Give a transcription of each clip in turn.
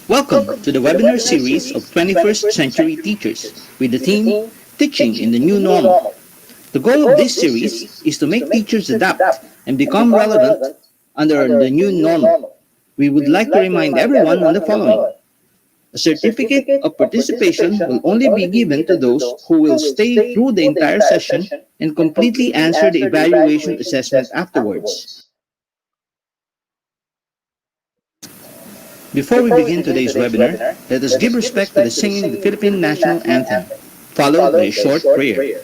Welcome to the webinar series of 21st Century Teachers with the theme Teaching in the New Normal. The goal of this series is to make teachers adapt and become relevant under the new normal. We would like to remind everyone on the following. A certificate of participation will only be given to those who will stay through the entire session and completely answer the evaluation assessment afterwards. Before we begin today's webinar, let us give respect to the singing of the Philippine National Anthem, followed by a short prayer.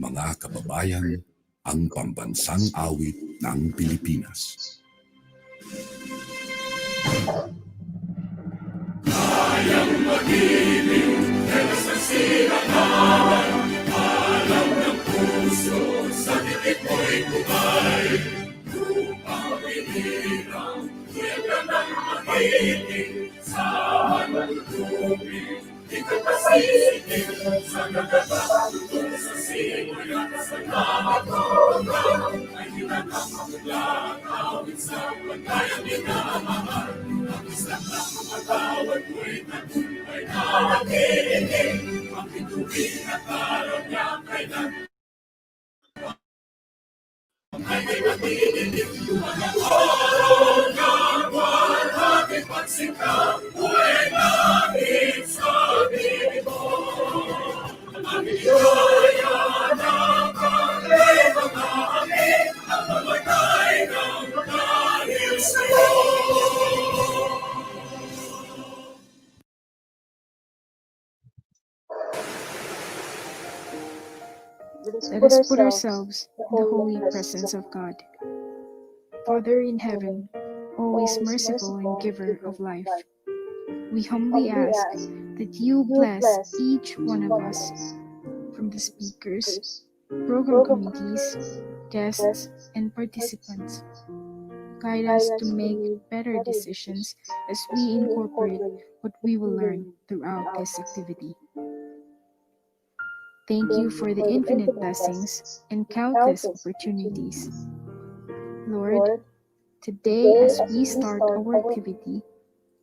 Mga kababayan, ang pambansang awit ng Pilipinas. Kayang mag-ibig, sa sinangalan, alam ng puso, sa titik mo'y bukay. Upang pinirang, kaya ng mag-ibig, saan ang tubig, ikaw pasisigil, sa nagkakatutong sa simoy at sa nakatulong, ay hinagkamaglang awit sa pagkayang inamahal. Ang isang lang matawad mo'y tagumpay na nakikinig, ang ituwing at araw niya kailan. Ay di nakikinig, mga araw na walhati pagsikap, buhay namin sa dito. Ang iyaya na kalay mga amin, ang mamatay ng dahil sa'yo. Let us put ourselves in the holy presence of God. Father in heaven, always merciful and giver of life, we humbly ask that you bless each one of us, from the speakers, program committees, guests, and participants. Guide us to make better decisions as we incorporate what we will learn throughout this activity. Thank you for the infinite blessings and countless opportunities. Lord, today as we start our activity,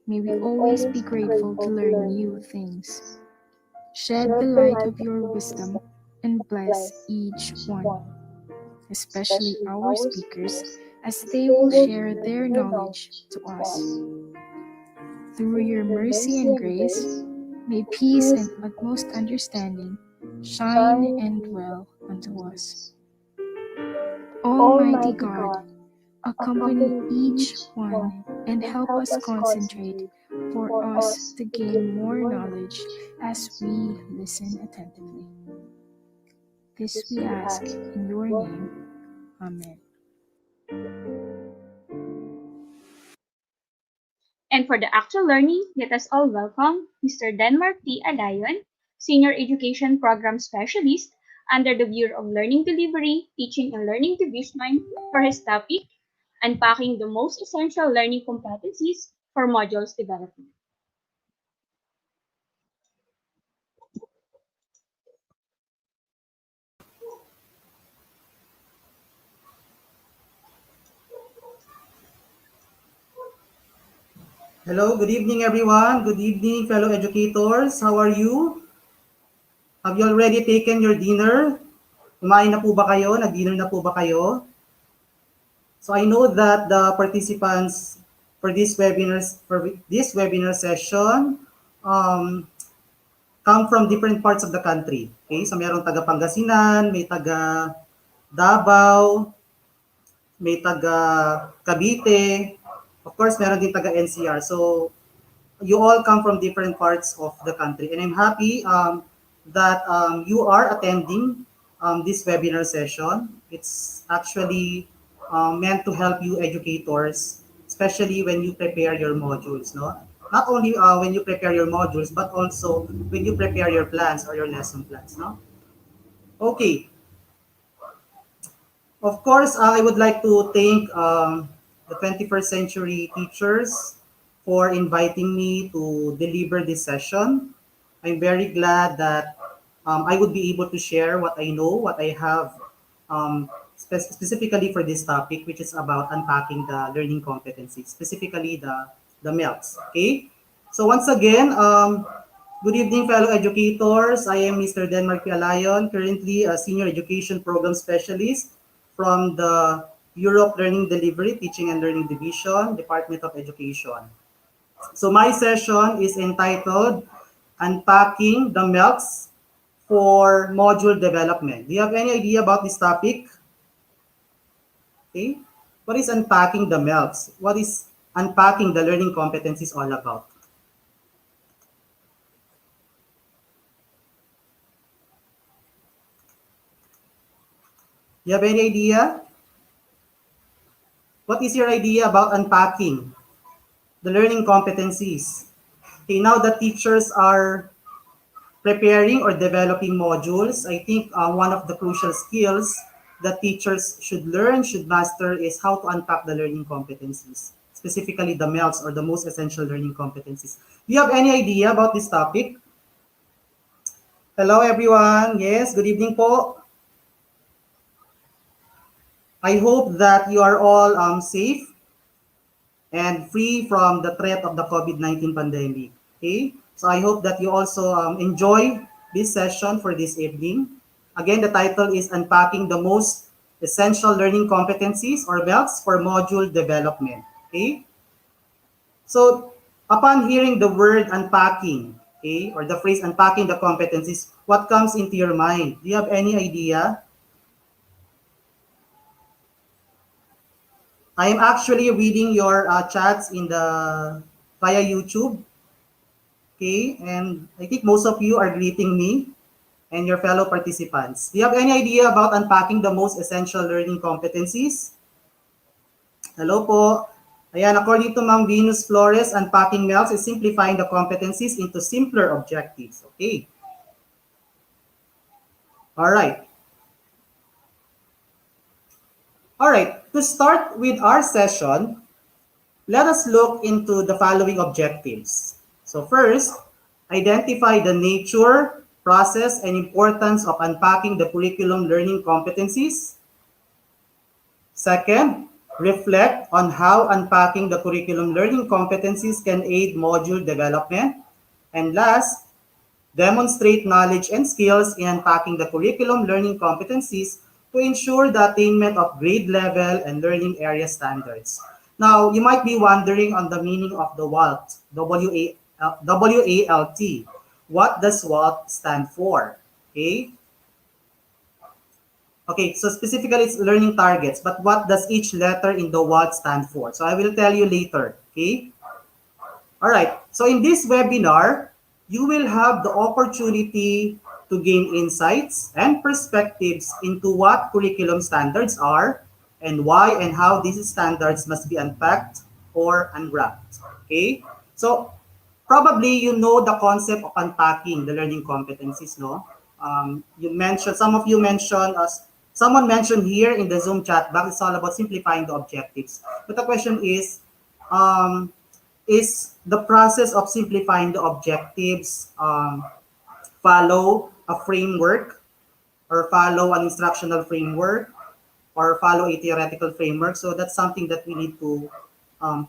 may we always be grateful to learn new things. Shed the light of your wisdom and bless each one, especially our speakers, as they will share their knowledge to us. Through your mercy and grace, may peace and utmost understanding shine and dwell unto us. Almighty God, accompany each one and help us concentrate for us to gain more knowledge as we listen attentively. This we ask in your name. Amen. And for the actual learning, let us all welcome Mr. Denmark T. Alayon, Senior Education Program Specialist under the Bureau of Learning Delivery, Teaching and Learning Division for his topic, Unpacking the Most Essential Learning Competencies for Modules Development. Hello, good evening everyone. Good evening fellow educators. How are you? Have you already taken your dinner? Kumain na po ba kayo? Nag-dinner na po ba kayo? So I know that the participants for this webinar session um, come from different parts of the country. Okay? So mayroong taga Pangasinan, may taga Davao, may taga Cavite, of course meron din taga NCR. So you all come from different parts of the country. And I'm happy that you are attending this webinar session. It's actually meant to help you educators, especially when you prepare your modules. No? Not only when you prepare your modules, but also when you prepare your plans or your lesson plans. No? Okay, of course, I would like to thank the 21st Century Teachers for inviting me to deliver this session. I'm very glad that I would be able to share what I know, what I have, specifically for this topic, which is about unpacking the learning competencies, specifically the MELCs. Okay? So once again, good evening, fellow educators. I am Mr. Denmark Alayon, currently a Senior Education Program Specialist from the Europe Learning Delivery, Teaching and Learning Division, Department of Education. So my session is entitled Unpacking the MELCs for Module Development. Do you have any idea about this topic? Okay. What is unpacking the MELCs? What is unpacking the learning competencies all about? You have any idea? What is your idea about unpacking the learning competencies? Okay, now that teachers are preparing or developing modules, I think one of the crucial skills that teachers should learn, should master is how to unpack the learning competencies, specifically the MELCs or the most essential learning competencies. Do you have any idea about this topic? Hello everyone. Yes, good evening po. I hope that you are all safe and free from the threat of the COVID-19 pandemic. Okay, so I hope that you also enjoy this session for this evening. Again, the title is Unpacking the Most Essential Learning Competencies or MELCs for Module Development. Okay, so upon hearing the word unpacking, okay, or the phrase unpacking the competencies, what comes into your mind? Do you have any idea? I am actually reading your chats in the via YouTube. Okay, and I think most of you are greeting me. and your fellow participants. Do you have any idea about unpacking the most essential learning competencies? Hello po. Ayan, according to Ma'am Venus Flores, unpacking MELCs is simplifying the competencies into simpler objectives. Okay. All right. All right. To start with our session, let us look into the following objectives. So first, identify the nature, process, and importance of unpacking the curriculum learning competencies. Second, reflect on how unpacking the curriculum learning competencies can aid module development. And last, demonstrate knowledge and skills in unpacking the curriculum learning competencies to ensure the attainment of grade level and learning area standards. Now, you might be wondering on the meaning of the WALT, W-A-L-T. What does WALT stand for? Okay. Okay, so specifically it's learning targets, but what does each letter in the WALT stand for? So I will tell you later, okay? All right, so in this webinar, you will have the opportunity to gain insights and perspectives into what curriculum standards are and why and how these standards must be unpacked or unwrapped, okay? So probably you know the concept of unpacking the learning competencies, no? You mentioned, some of you mentioned, someone mentioned here in the Zoom chat box, it's all about simplifying the objectives. But the question is the process of simplifying the objectives follow a framework or follow an instructional framework or follow a theoretical framework? So that's something that we need to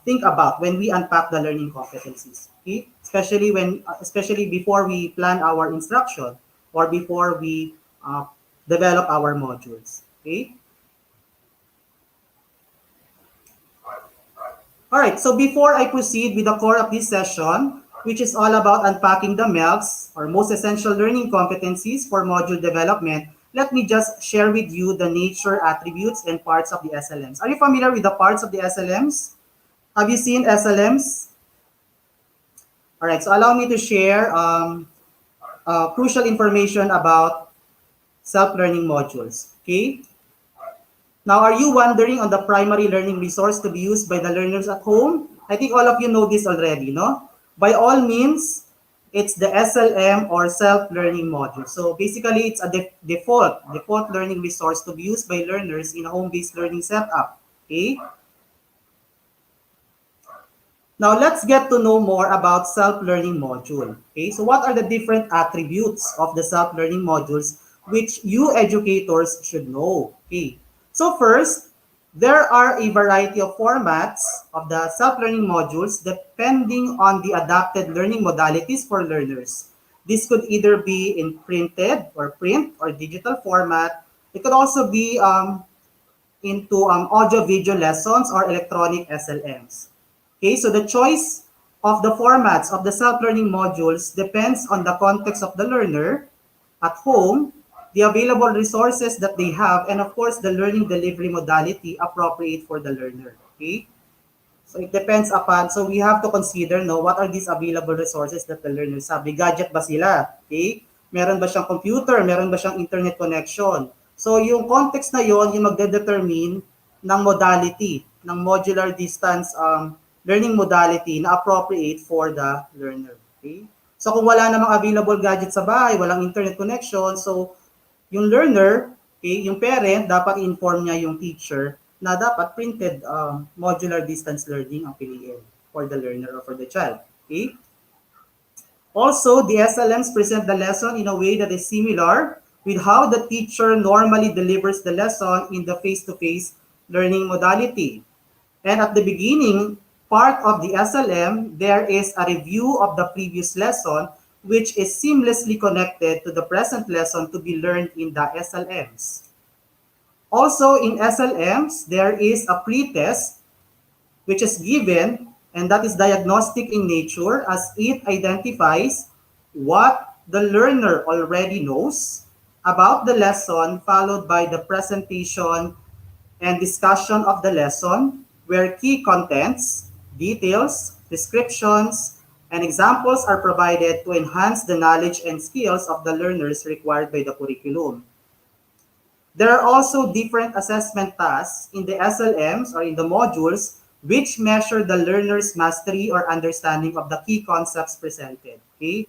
think about when we unpack the learning competencies. Okay, especially before we plan our instruction or before we develop our modules. Okay. All right. So before I proceed with the core of this session, which is all about unpacking the MELCs or most essential learning competencies for module development, let me just share with you the nature, attributes, and parts of the SLMs. Are you familiar with the parts of the SLMs? Have you seen SLMs? All right, so allow me to share crucial information about self-learning modules, okay? Now, are you wondering on the primary learning resource to be used by the learners at home? I think all of you know this already, no? By all means, it's the SLM or self-learning module. So basically, it's a default learning resource to be used by learners in a home-based learning setup, okay? Now, let's get to know more about self-learning module. Okay, so what are the different attributes of the self-learning modules which you educators should know? Okay, so first, there are a variety of formats of the self-learning modules depending on the adapted learning modalities for learners. This could either be in printed or print or digital format. It could also be into audio-video lessons or electronic SLMs. Okay, so the choice of the formats of the self-learning modules depends on the context of the learner at home, the available resources that they have, and of course, the learning delivery modality appropriate for the learner. Okay, so it depends upon, so we have to consider, no, what are these available resources that the learners have? May gadget ba sila? Okay, meron ba siyang computer? Meron ba siyang internet connection? So yung context na yon yung magde-determine ng modality, ng modular distance learning modality na appropriate for the learner. Okay? So kung wala namang available gadget sa bahay, walang internet connection, so yung learner, okay, yung parent, dapat inform niya yung teacher na dapat printed modular distance learning ang piliin for the learner or for the child. Okay? Also, the SLMs present the lesson in a way that is similar with how the teacher normally delivers the lesson in the face-to-face learning modality. And at the beginning part of the SLM, there is a review of the previous lesson, which is seamlessly connected to the present lesson to be learned in the SLMs. Also, in SLMs, there is a pre-test which is given, and that is diagnostic in nature as it identifies what the learner already knows about the lesson, followed by the presentation and discussion of the lesson, where key contents, details, descriptions, And examples are provided to enhance the knowledge and skills of the learners required by the curriculum. There are also different assessment tasks in the SLMs or in the modules which measure the learner's mastery or understanding of the key concepts presented. Okay?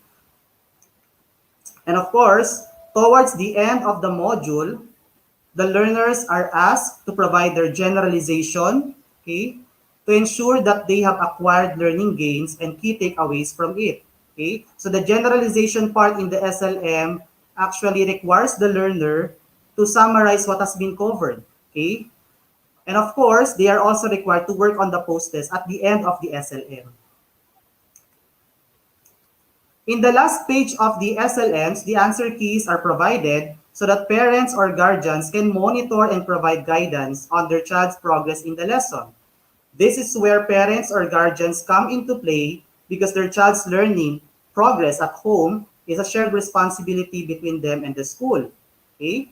And of course, towards the end of the module, the learners are asked to provide their generalization, okay, to ensure that they have acquired learning gains and key takeaways from it. Okay, so the generalization part in the SLM actually requires the learner to summarize what has been covered. Okay, and of course, they are also required to work on the post-test at the end of the SLM. In the last page of the SLMs, the answer keys are provided so that parents or guardians can monitor and provide guidance on their child's progress in the lesson. This is where parents or guardians come into play because their child's learning progress at home is a shared responsibility between them and the school. Okay?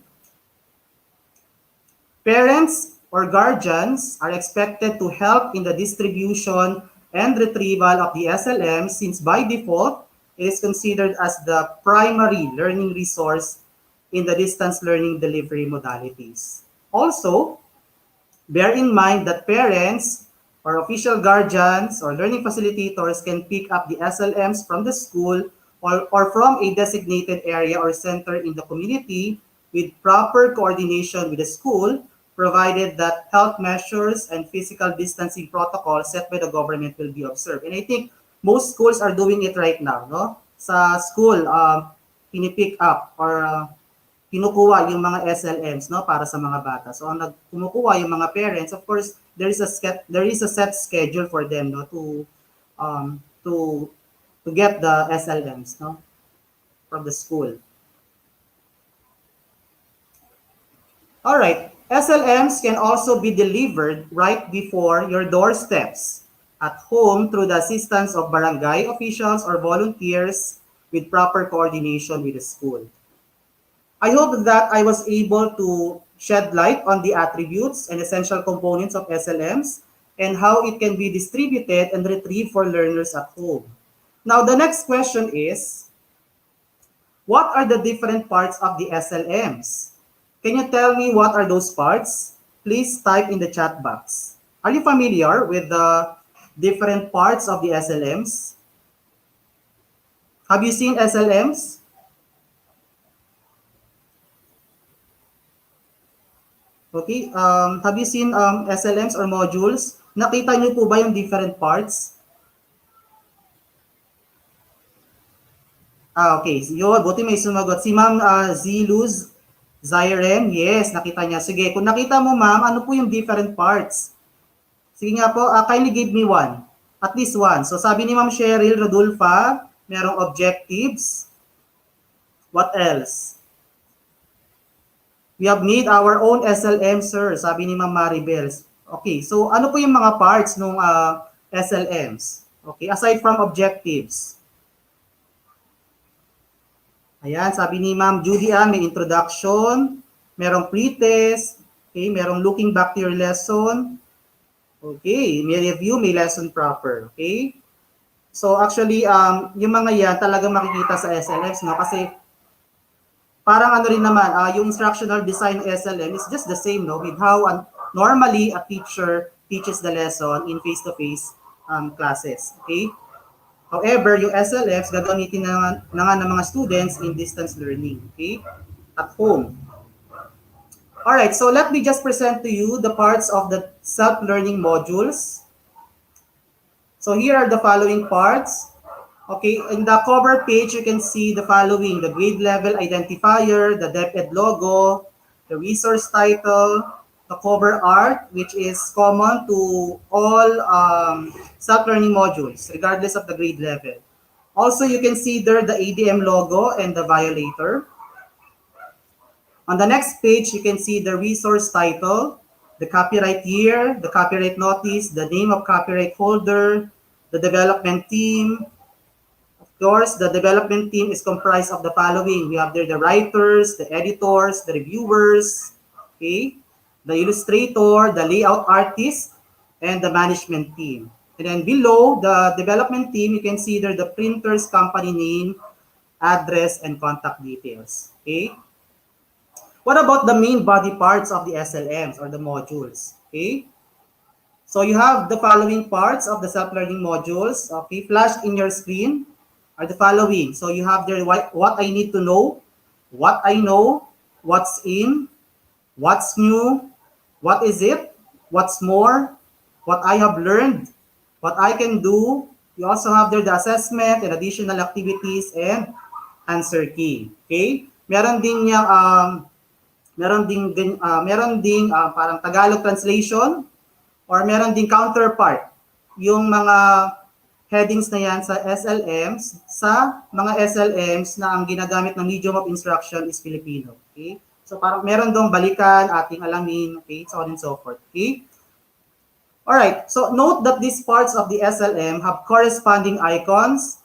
Parents or guardians are expected to help in the distribution and retrieval of the SLM since by default, it is considered as the primary learning resource in the distance learning delivery modalities. Also, bear in mind that parents or official guardians or learning facilitators can pick up the SLMs from the school or from a designated area or center in the community with proper coordination with the school, provided that health measures and physical distancing protocols set by the government will be observed. And I think most schools are doing it right now, no? Sa school, pinipick up or kinukuha yung mga SLMs, no, para sa mga bata. So ang kumukuha yung mga parents, of course, there is a set schedule for them, no, um to to get the SLMs, no, from the school. All right, SLMs can also be delivered right before your doorsteps at home through the assistance of barangay officials or volunteers with proper coordination with the school. I hope that I was able to shed light on the attributes and essential components of SLMs and how it can be distributed and retrieved for learners at home. Now, the next question is, what are the different parts of the SLMs? Can you tell me what are those parts? Please type in the chat box. Are you familiar with the different parts of the SLMs? Have you seen SLMs? Okay, have you seen SLMs or modules? Nakita niyo po ba yung different parts? Okay. Yun, buti may sumagot. Si Ma'am Ziluz Zyrem, yes, nakita niya. Sige, kung nakita mo ma'am, ano po yung different parts? Sige nga po, kindly give me one. At least one. So sabi ni Ma'am Cheryl Rodulfa, merong objectives. What else? We have made our own SLM, sir, sabi ni Ma'am Maribel. Okay, so ano po yung mga parts ng SLMs? Okay, aside from objectives. Ayan, sabi ni Ma'am Judy may introduction, merong pre-test, okay, merong looking back to your lesson, okay, may review, may lesson proper, okay? So actually, yung mga yan talagang makikita sa SLMs, no? Kasi parang ano rin naman, yung instructional design SLM is just the same, no? With how normally a teacher teaches the lesson in face-to-face classes, okay? However, yung SLFs gagamitin na nga ng mga students in distance learning, okay? At home. Alright, so let me just present to you the parts of the self-learning modules. So here are the following parts. Okay, in the cover page, you can see the following: the grade level identifier, the DepEd logo, the resource title, the cover art, which is common to all self-learning modules, regardless of the grade level. Also, you can see there the ADM logo and the violator. On the next page, you can see the resource title, the copyright year, the copyright notice, the name of copyright holder, the development team. Of course, the development team is comprised of the following. We have there the writers, the editors, the reviewers, okay, the illustrator, the layout artist, and the management team. And then below the development team, you can see there the printer's company name, address, and contact details. Okay. What about the main body parts of the SLMs or the modules? Okay. So you have the following parts of the self-learning modules. Okay. Flashed in your screen are the following. So you have there what I need to know, what I know, what's in, what's new, what is it, what's more, what I have learned, what I can do. You also have there the assessment and additional activities and answer key. Okay? Meron ding parang Tagalog translation or meron ding counterpart. Yung mga headings na yan sa SLMs, sa mga SLMs na ang ginagamit ng medium of instruction is Filipino. Okay? So parang meron dong balikan, ating alamin, okay, so on and so forth. Okay? Alright, so note that these parts of the SLM have corresponding icons,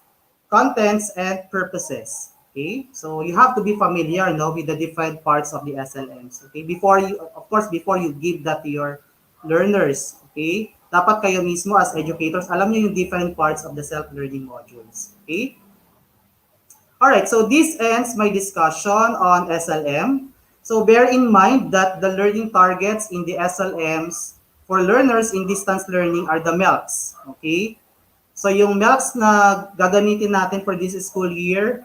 contents, and purposes. Okay, so you have to be familiar with the different parts of the SLMs. Okay, before you give that to your learners. Okay, dapat kayo mismo as educators, alam niyo yung different parts of the self-learning modules. Okay, alright, so this ends my discussion on SLM. So bear in mind that the learning targets in the SLMs for learners in distance learning are the MELCs. Okay, so yung MELCs na gagamitin natin for this school year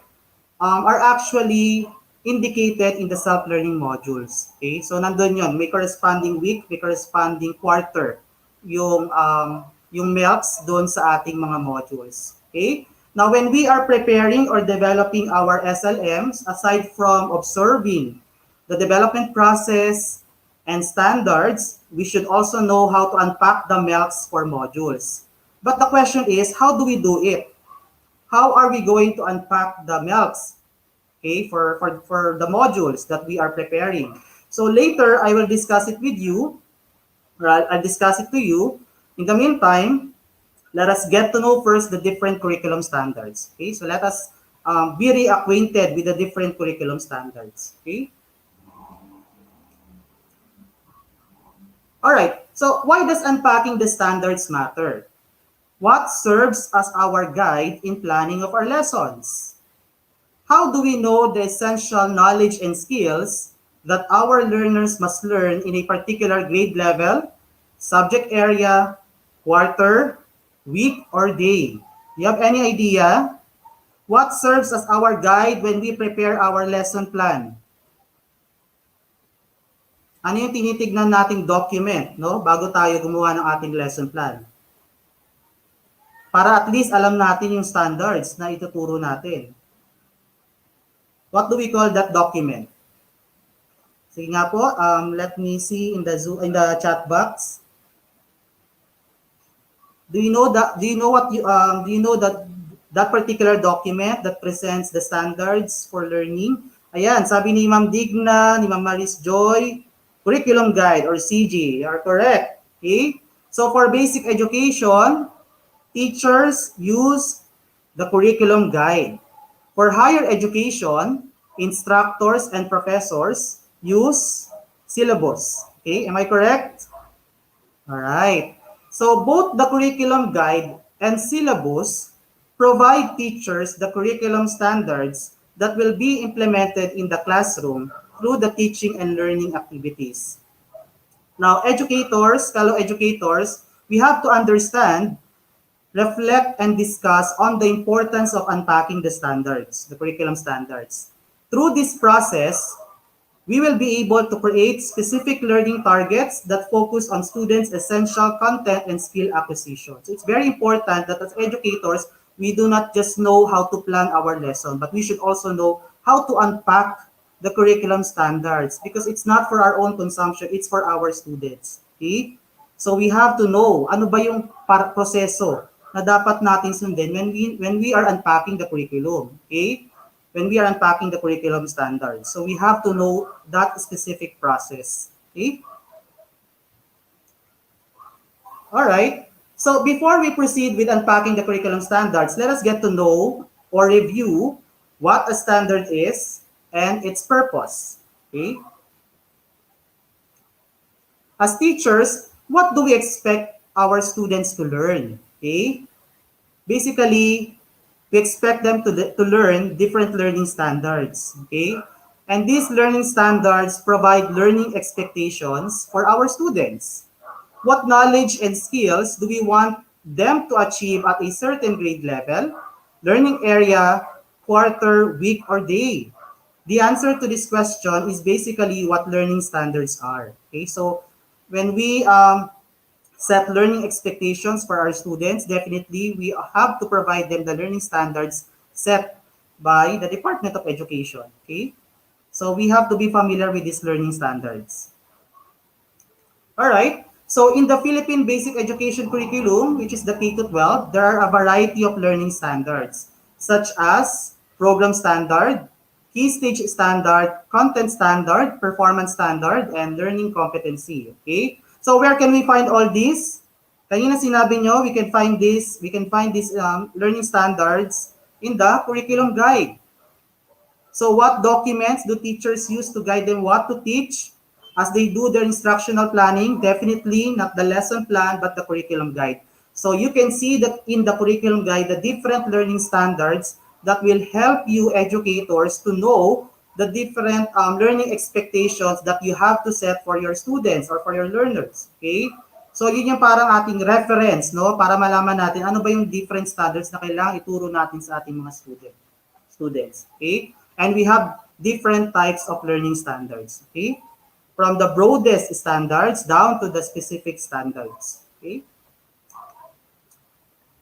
are actually indicated in the self-learning modules. Okay, so nandun yun, may corresponding week, may corresponding quarter yung MELCs doon sa ating mga modules. Okay, now when we are preparing or developing our SLMs, aside from observing the development process and standards, we should also know how to unpack the MELCs for modules. But the question is, how do we do it? How are we going to unpack the MELCs, okay, for the modules that we are preparing? So later, I will discuss it with you, or I'll discuss it to you. In the meantime, let us get to know first the different curriculum standards. Okay, so let us be reacquainted with the different curriculum standards. Okay. All right, so why does unpacking the standards matter? What serves as our guide in planning of our lessons? How do we know the essential knowledge and skills that our learners must learn in a particular grade level, subject area, quarter, week, or day? Do you have any idea? What serves as our guide when we prepare our lesson plan? Ano yung tinitignan nating document, no? Bago tayo gumawa ng ating lesson plan? Para at least alam natin yung standards na ituturo natin. What do we call that document? Sige nga po, let me see in the chat box. Do you know that particular document that presents the standards for learning? Ayan, sabi ni Ma'am Digna, ni Ma'am Maris Joy, curriculum guide or CG, are correct. Okay? So for basic education, teachers use the curriculum guide. For higher education, instructors and professors use syllabus. Okay, am I correct? All right. So both the curriculum guide and syllabus provide teachers the curriculum standards that will be implemented in the classroom through the teaching and learning activities. Now, educators, fellow educators, we have to understand, reflect, and discuss on the importance of unpacking the standards, the curriculum standards. Through this process, we will be able to create specific learning targets that focus on students' essential content and skill acquisition. So it's very important that as educators, we do not just know how to plan our lesson, but we should also know how to unpack the curriculum standards because it's not for our own consumption, it's for our students. Okay? So we have to know ano ba yung proseso na dapat natin sundin when we are unpacking the curriculum. Okay? When we are unpacking the curriculum standards. So we have to know that specific process. Okay? All right. So before we proceed with unpacking the curriculum standards, let us get to know or review what a standard is and its purpose. Okay? As teachers, what do we expect our students to learn? Okay? Basically, we expect them to learn different learning standards. Okay? And these learning standards provide learning expectations for our students. What knowledge and skills do we want them to achieve at a certain grade level, learning area, quarter, week, or day? The answer to this question is basically what learning standards are. Okay, so when we set learning expectations for our students, definitely we have to provide them the learning standards set by the Department of Education. Okay, so we have to be familiar with these learning standards. All right. So in the Philippine Basic Education Curriculum, which is the K to 12, there are a variety of learning standards, such as program standard, key stage standard, content standard, performance standard, and learning competency. Okay? So where can we find all these? Kanina sinabi nyo, we can find these learning standards in the curriculum guide. So what documents do teachers use to guide them what to teach as they do their instructional planning? Definitely not the lesson plan, but the curriculum guide. So you can see that in the curriculum guide, the different learning standards that will help you educators to know the different learning expectations that you have to set for your students or for your learners. Okay? So yun yung parang ating reference, no? Para malaman natin ano ba yung different standards na kailangan ituro natin sa ating mga students. Okay? And we have different types of learning standards. Okay? From the broadest standards down to the specific standards. Okay?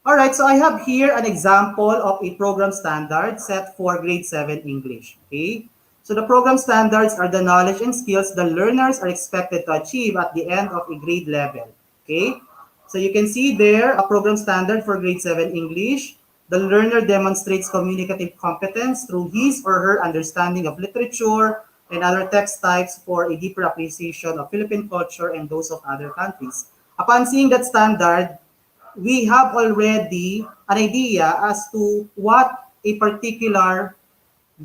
All right, so I have here an example of a program standard set for grade 7 English. Okay? So the program standards are the knowledge and skills the learners are expected to achieve at the end of a grade level. Okay? So you can see there a program standard for grade 7 English. The learner demonstrates communicative competence through his or her understanding of literature and other text types for a deeper appreciation of Philippine culture and those of other countries. Upon seeing that standard, we have already an idea as to what a particular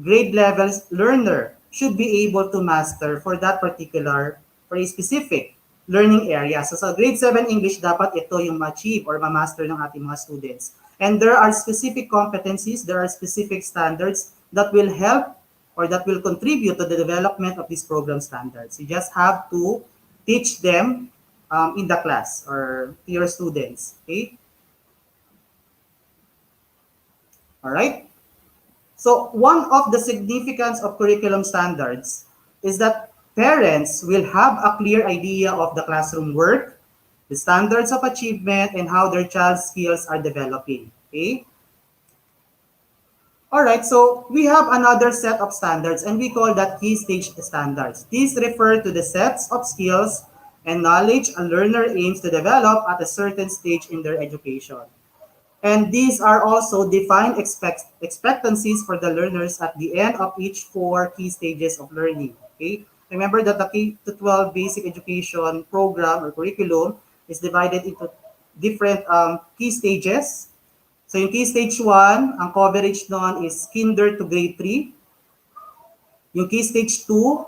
grade levels learner should be able to master for that particular, for a specific learning area. So sa grade 7 English, dapat ito yung ma-achieve or ma-master ng ating mga students. And there are specific competencies, there are specific standards that will help or that will contribute to the development of these program standards. You just have to teach them in the class or to your students. Okay? All right? So one of the significance of curriculum standards is that parents will have a clear idea of the classroom work, the standards of achievement, and how their child's skills are developing. Okay? All right, so we have another set of standards and we call that key stage standards. These refer to the sets of skills and knowledge a learner aims to develop at a certain stage in their education. And these are also defined expectancies for the learners at the end of each 4 key stages of learning. Okay? Remember that the K-12 basic education program or curriculum is divided into different key stages. So yung key stage 1, ang coverage nun is kinder to grade 3. Yung key stage 2,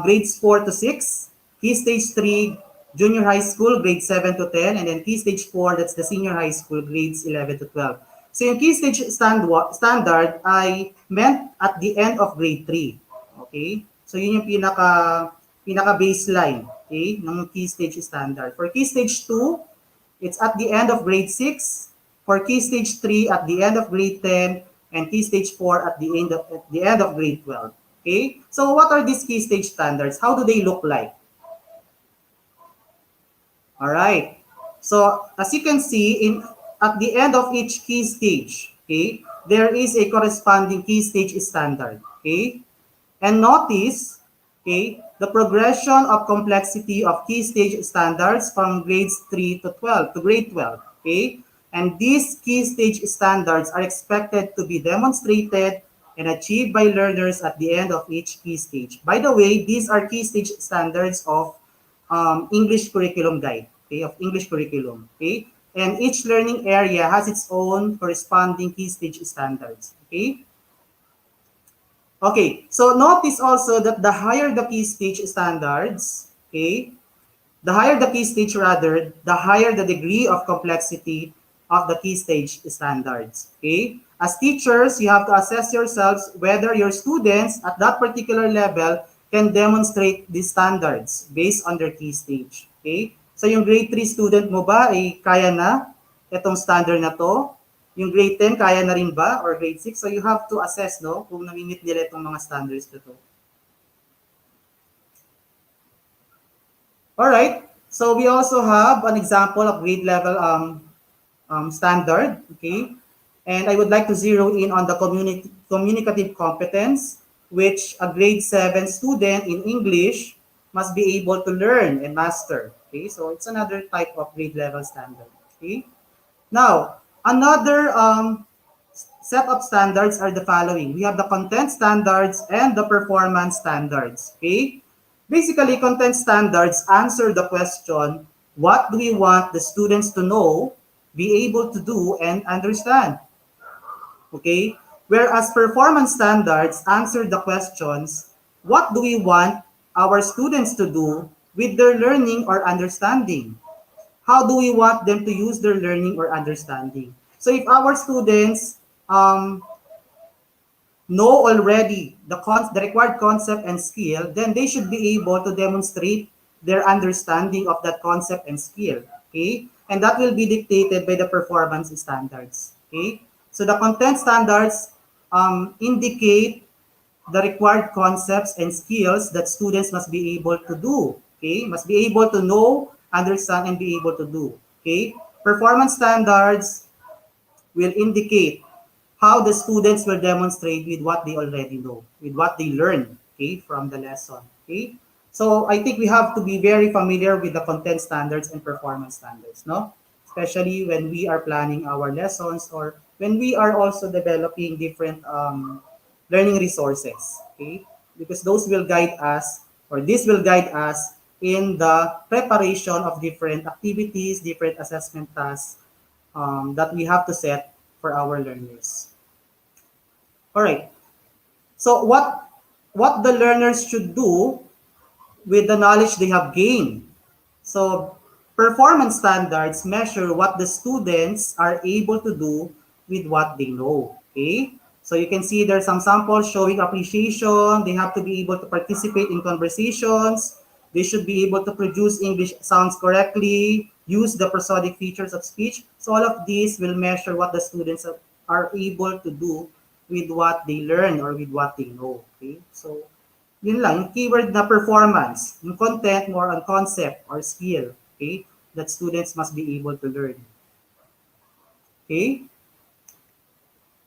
grades 4 to 6. Key stage 3, junior high school, grades 7 to 10. And then key stage 4, that's the senior high school, grades 11 to 12. So yung key stage standard ay meant at the end of grade 3. Okay? So yun yung pinaka baseline, okay, ng key stage standard. For key stage 2, it's at the end of grade 6. For key stage 3 at the end of grade 10, and key stage 4 at the end of grade 12. Okay? So what are these key stage standards? How do they look like? All right. So as you can see, at the end of each key stage, okay, there is a corresponding key stage standard. Okay? And notice, okay, the progression of complexity of key stage standards from grades 3 to 12 to grade 12. Okay? And these key stage standards are expected to be demonstrated and achieved by learners at the end of each key stage. By the way, these are key stage standards of English curriculum guide, okay, of English curriculum. Okay? And each learning area has its own corresponding key stage standards. Okay? Okay, so notice also that the higher the key stage standards, okay, the higher the key stage rather, the higher the degree of complexity of the key stage standards. Okay? As teachers, you have to assess yourselves whether your students at that particular level can demonstrate these standards based on their key stage. Okay? So yung grade 3 student mo ba ay kaya na itong standard na to? Yung grade 10 kaya na rin ba or grade 6? So you have to assess no kung namimit nila itong mga standards na to. All right. So we also have an example of grade level standard. Okay. And I would like to zero in on the communicative competence, which a grade 7 student in English must be able to learn and master. Okay. So it's another type of grade level standard. Okay. Now, another set of standards are the following. We have the content standards and the performance standards. Okay. Basically, content standards answer the question, what do we want the students to know, be able to do, and understand? Okay? Whereas performance standards answer the questions, what do we want our students to do with their learning or understanding? How do we want them to use their learning or understanding? So if our students know already the required concept and skill, then they should be able to demonstrate their understanding of that concept and skill. Okay? And that will be dictated by the performance standards. Okay? So the content standards indicate the required concepts and skills that students must be able to do. Okay? Must be able to know, understand, and be able to do. Okay? Performance standards will indicate how the students will demonstrate with what they already know, with what they learn, okay, from the lesson, okay? So I think we have to be very familiar with the content standards and performance standards, no? Especially when we are planning our lessons or when we are also developing different learning resources, okay? Because those will guide us, or this will guide us in the preparation of different activities, different assessment tasks that we have to set for our learners. All right. So what the learners should do with the knowledge they have gained. So performance standards measure what the students are able to do with what they know. Okay. So you can see there's some samples showing appreciation. They have to be able to participate in conversations. They should be able to produce English sounds correctly, use the prosodic features of speech. So all of these will measure what the students are able to do with what they learn or with what they know. Okay? So yun lang, yung keyword na performance, yung content more on concept or skill, okay, that students must be able to learn. Okay?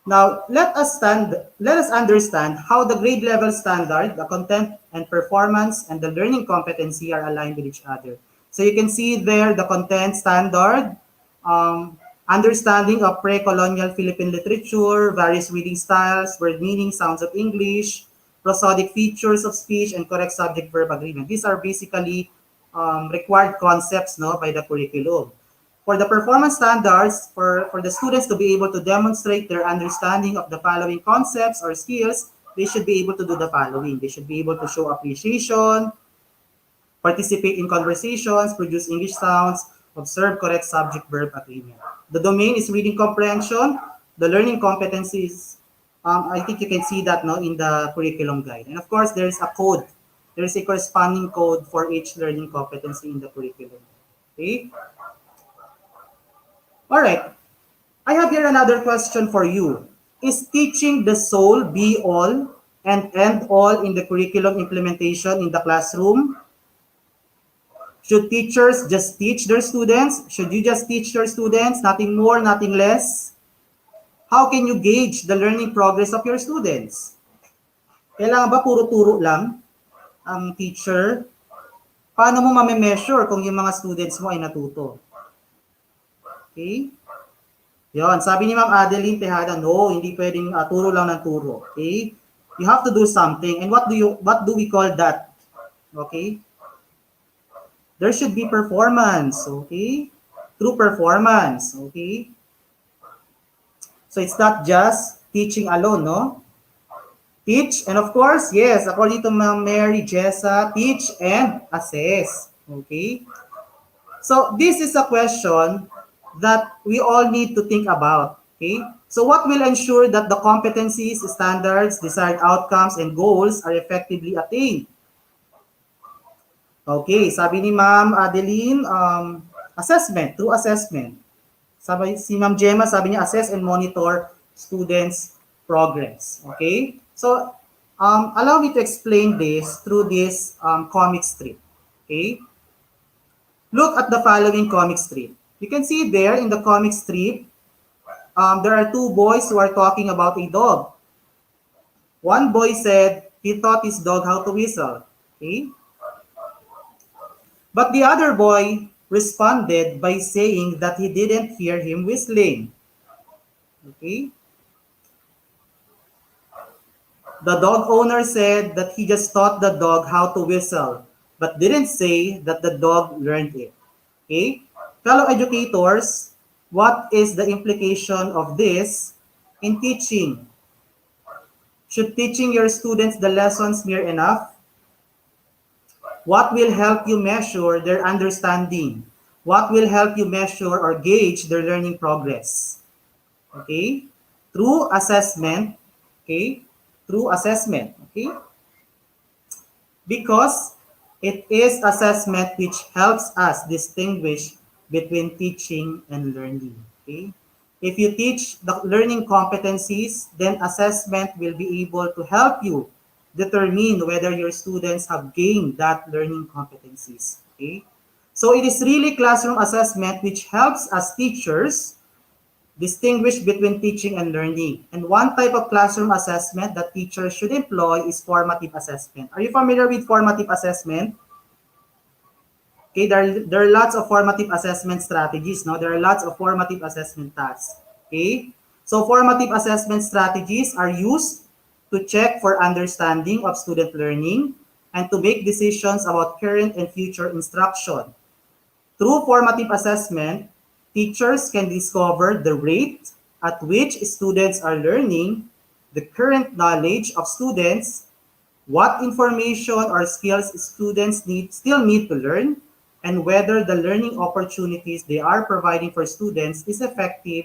Now, let us understand how the grade level standard, the content and performance, and the learning competency are aligned with each other. So you can see there the content standard, understanding of pre-colonial Philippine literature, various reading styles, word meaning, sounds of English, prosodic features of speech, and correct subject-verb agreement. These are basically required concepts, no, by the curriculum. For the performance standards, for the students to be able to demonstrate their understanding of the following concepts or skills, they should be able to do the following. They should be able to show appreciation, participate in conversations, produce English sounds, observe correct subject-verb agreement. The domain is reading comprehension. The learning competencies, I think you can see that no, in the curriculum guide. And of course, there's a code. There's a corresponding code for each learning competency in the curriculum. Okay? All right. I have here another question for you. Is teaching the sole be all and end all in the curriculum implementation in the classroom? Should teachers just teach their students? Should you just teach your students? Nothing more, nothing less? How can you gauge the learning progress of your students? Kailangan ba puro turo lang ang teacher? Paano mo mame-measure kung yung mga students mo ay natuto? Okay? Yon, sabi ni Ma'am Adeline Tejada, no, hindi pwedeng turo lang ng turo. Okay? You have to do something. And what do we call that? Okay? There should be performance, okay? True performance, okay? So it's not just teaching alone, no? Teach, and of course, yes, according to Ma'am Mary Jessa, teach and assess, okay? So this is a question that we all need to think about. Okay? So what will ensure that the competencies, standards, desired outcomes, and goals are effectively attained? Okay, sabi ni Ma'am Adeline, assessment, through assessment. Sabi, si Ma'am Gemma, sabi niya, assess and monitor students' progress. Okay? So, allow me to explain this through this comic strip. Okay? Look at the following comic strip. You can see there in the comic strip, there are two boys who are talking about a dog. One boy said he taught his dog how to whistle. Okay? But the other boy responded by saying that he didn't hear him whistling. Okay? The dog owner said that he just taught the dog how to whistle, but didn't say that the dog learned it. Okay? Fellow educators, what is the implication of this in teaching? Should teaching your students the lessons near enough? What will help you measure their understanding? What will help you measure or gauge their learning progress? Okay? Through assessment, okay? Through assessment, okay? Because it is assessment which helps us distinguish between teaching and learning. Okay? If you teach the learning competencies, then assessment will be able to help you determine whether your students have gained that learning competencies. Okay? So it is really classroom assessment which helps us teachers distinguish between teaching and learning. And one type of classroom assessment that teachers should employ is formative assessment. Are you familiar with formative assessment? Okay, there are lots of formative assessment strategies. No? There are lots of formative assessment tasks. Okay, so formative assessment strategies are used to check for understanding of student learning and to make decisions about current and future instruction. Through formative assessment, teachers can discover the rate at which students are learning, the current knowledge of students, what information or skills students still need to learn, and whether the learning opportunities they are providing for students is effective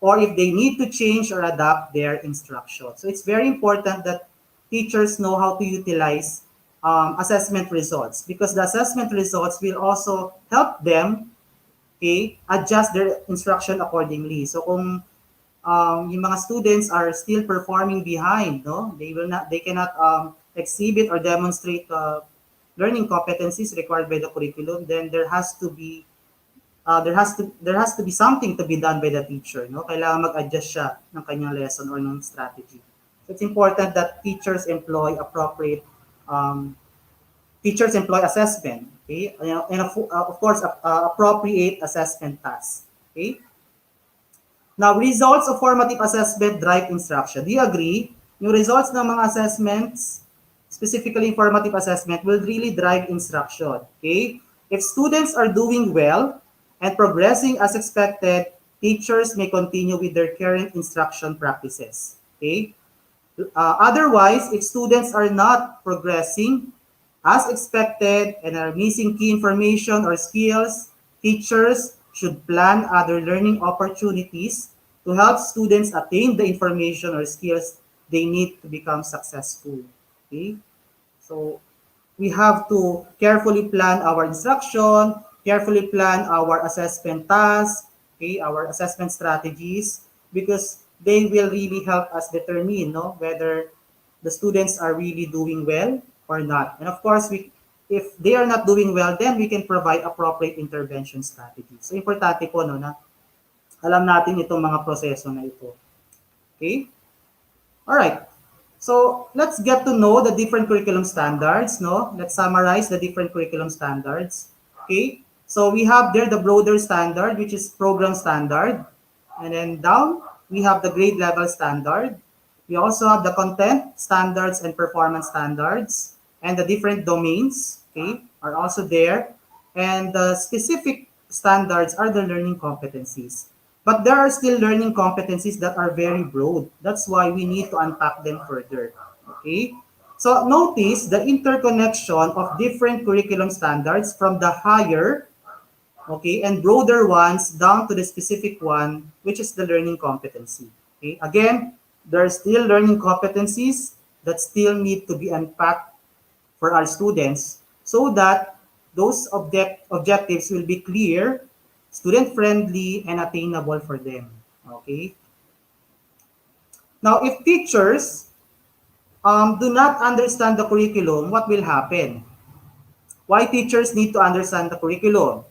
or if they need to change or adapt their instruction. So it's very important that teachers know how to utilize assessment results because the assessment results will also help them, okay, adjust their instruction accordingly. So kung yung mga students are still performing behind, no, they cannot exhibit or demonstrate learning competencies required by the curriculum, then there has to be something to be done by the teacher, no? Kailangan mag-adjust siya ng kanyang lesson or ng strategy. So it's important that teachers employ assessment, okay? And of course, appropriate assessment tasks, okay? Now, results of formative assessment drive instruction. Do you agree? Yung results ng mga assessments, specifically formative assessment, will really drive instruction, okay? If students are doing well and progressing as expected, teachers may continue with their current instruction practices, okay? Otherwise, if students are not progressing as expected and are missing key information or skills, teachers should plan other learning opportunities to help students attain the information or skills they need to become successful. Okay? So we have to carefully plan our instruction, carefully plan our assessment tasks, okay, our assessment strategies, because they will really help us determine, no, whether the students are really doing well or not. And of course, if they are not doing well, then we can provide appropriate intervention strategies. So importante po, no, na alam natin itong mga proseso na ito. Okay? All right. So let's get to know the different curriculum standards, no? Let's summarize the different curriculum standards. Okay? So we have there the broader standard, which is program standard. And then down, we have the grade level standard. We also have the content standards and performance standards. And the different domains, okay, are also there. And the specific standards are the learning competencies. But there are still learning competencies that are very broad. That's why we need to unpack them further. Okay? So notice the interconnection of different curriculum standards from the higher, okay, and broader ones down to the specific one, which is the learning competency. Okay, again, there are still learning competencies that still need to be unpacked for our students so that those objectives will be clear, student-friendly, and attainable for them. Okay. Now, if teachers do not understand the curriculum, what will happen? Why teachers need to understand the curriculum?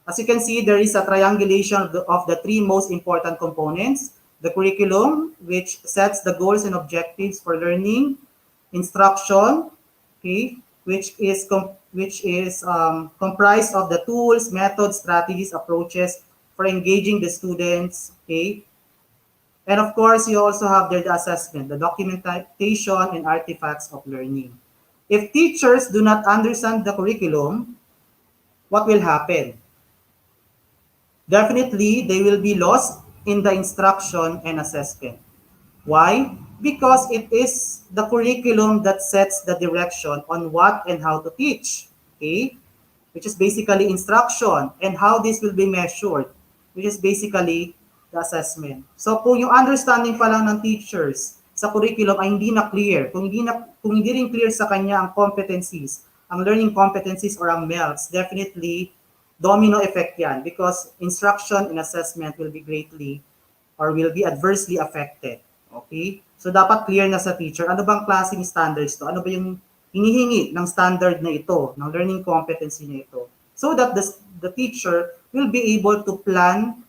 As you can see, there is a triangulation of the three most important components. The curriculum, which sets the goals and objectives for learning, instruction, okay, which is comprised of the tools, methods, strategies, approaches for engaging the students, okay, and of course, you also have there the assessment, the documentation and artifacts of learning. If teachers do not understand the curriculum, what will happen? Definitely, they will be lost in the instruction and assessment. Why? Because it is the curriculum that sets the direction on what and how to teach, okay? Which is basically instruction and how this will be measured, which is basically the assessment. So kung yung understanding pa lang ng teachers sa curriculum ay hindi na clear, kung hindi rin clear sa kanya ang competencies, ang learning competencies or ang MELCs, definitely domino effect yan because instruction and assessment will be greatly or will be adversely affected. Okay? So dapat clear na sa teacher, ano bang klaseng standards to? Ano ba yung hinihingi ng standard na ito, ng learning competency na ito? So that the teacher will be able to plan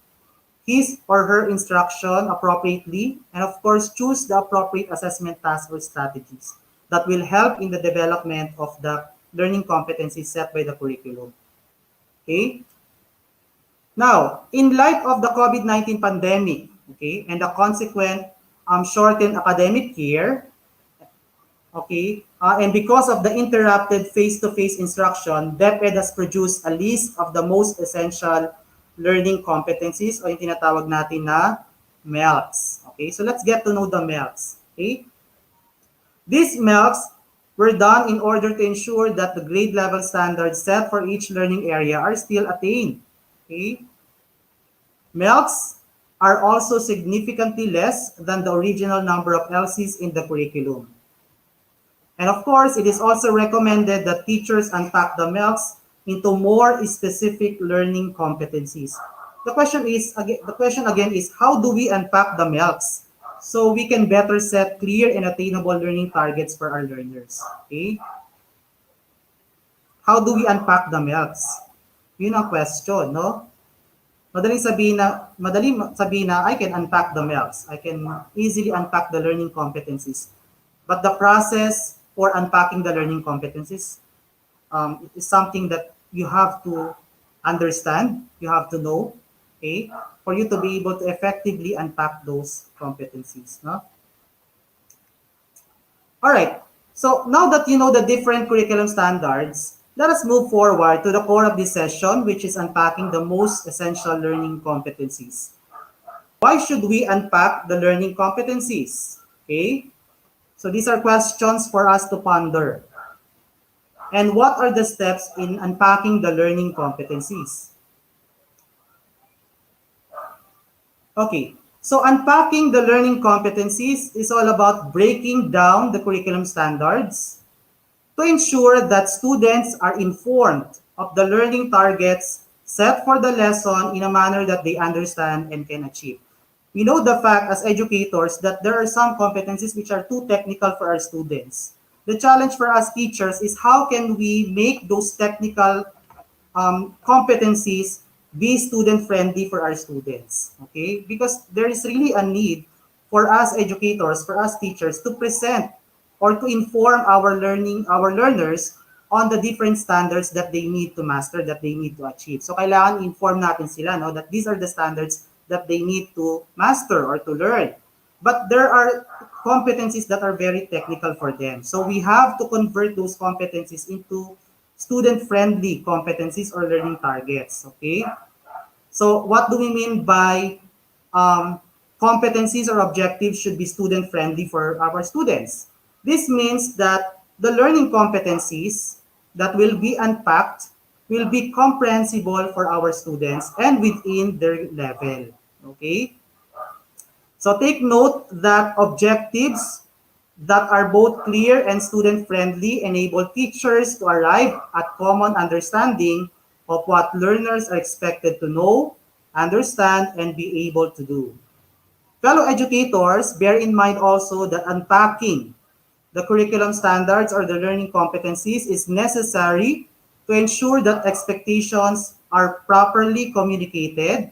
his or her instruction appropriately and of course choose the appropriate assessment tasks or strategies that will help in the development of the learning competencies set by the curriculum. Okay? Now, in light of the COVID-19 pandemic, okay, and the consequent shortened academic year, okay, and because of the interrupted face-to-face instruction, DepEd has produced a list of the most essential learning competencies o yung tinatawag natin na MELCs. Okay, so let's get to know the MELCs. Okay, these MELCs were done in order to ensure that the grade level standards set for each learning area are still attained. Okay, MELCs are also significantly less than the original number of LCs in the curriculum. And of course, it is also recommended that teachers unpack the MELCs into more specific learning competencies. The question again is how do we unpack the MELCs so we can better set clear and attainable learning targets for our learners? Okay? How do we unpack the MELCs? Yun ang question, no? Madaling sabihin na I can unpack the MELCs. I can easily unpack the learning competencies. But the process for unpacking the learning competencies is something that you have to understand, you have to know, okay, for you to be able to effectively unpack those competencies. No? All right. So now that you know the different curriculum standards, let us move forward to the core of this session, which is unpacking the most essential learning competencies. Why should we unpack the learning competencies? Okay. So these are questions for us to ponder. And what are the steps in unpacking the learning competencies? Okay, so unpacking the learning competencies is all about breaking down the curriculum standards to ensure that students are informed of the learning targets set for the lesson in a manner that they understand and can achieve. We know the fact as educators that there are some competencies which are too technical for our students. The challenge for us teachers is how can we make those technical competencies be student-friendly for our students, okay? Because there is really a need for us educators, for us teachers to present or to inform our learners on the different standards that they need to master, that they need to achieve. So kailangan inform natin sila, no, that these are the standards that they need to master or to learn. But there are competencies that are very technical for them. So we have to convert those competencies into student-friendly competencies or learning targets, okay? So what do we mean by competencies or objectives should be student-friendly for our students? This means that the learning competencies that will be unpacked will be comprehensible for our students and within their level. Okay? So take note that objectives that are both clear and student-friendly enable teachers to arrive at common understanding of what learners are expected to know, understand, and be able to do. Fellow educators, bear in mind also that unpacking the curriculum standards or the learning competencies is necessary to ensure that expectations are properly communicated,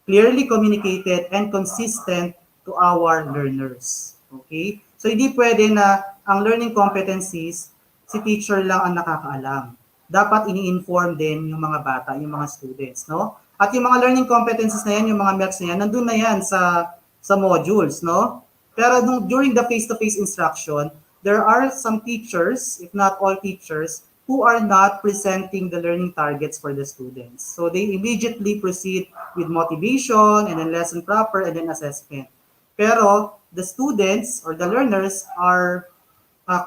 clearly communicated, and consistent to our learners. Okay? So hindi pwede na ang learning competencies, si teacher lang ang nakakaalam. Dapat ini-inform din yung mga bata, yung mga students, no? At yung mga learning competencies na yan, yung mga MELCs na yan, nandun na yan sa modules, no? Pero during the face-to-face instruction, there are some teachers, if not all teachers, who are not presenting the learning targets for the students. So they immediately proceed with motivation and then lesson proper and then assessment. Pero the students or the learners are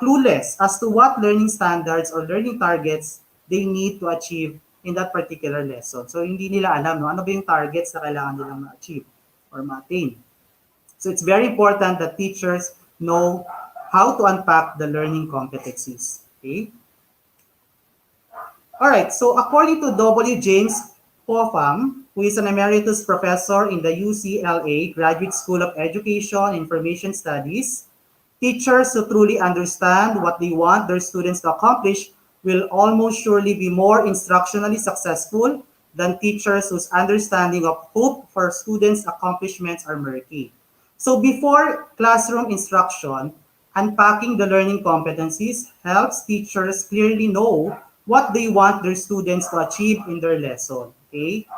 clueless as to what learning standards or learning targets they need to achieve in that particular lesson. So hindi nila alam no, ano ba yung targets na kailangan nilang ma-achieve or ma-attain. So it's very important that teachers know how to unpack the learning competencies. Okay? All right, so according to W. James Popham, who is an emeritus professor in the UCLA Graduate School of Education and Information Studies, teachers who truly understand what they want their students to accomplish will almost surely be more instructionally successful than teachers whose understanding of hope for students' accomplishments are murky. So before classroom instruction, unpacking the learning competencies helps teachers clearly know what they want their students to achieve in their lesson. Okay?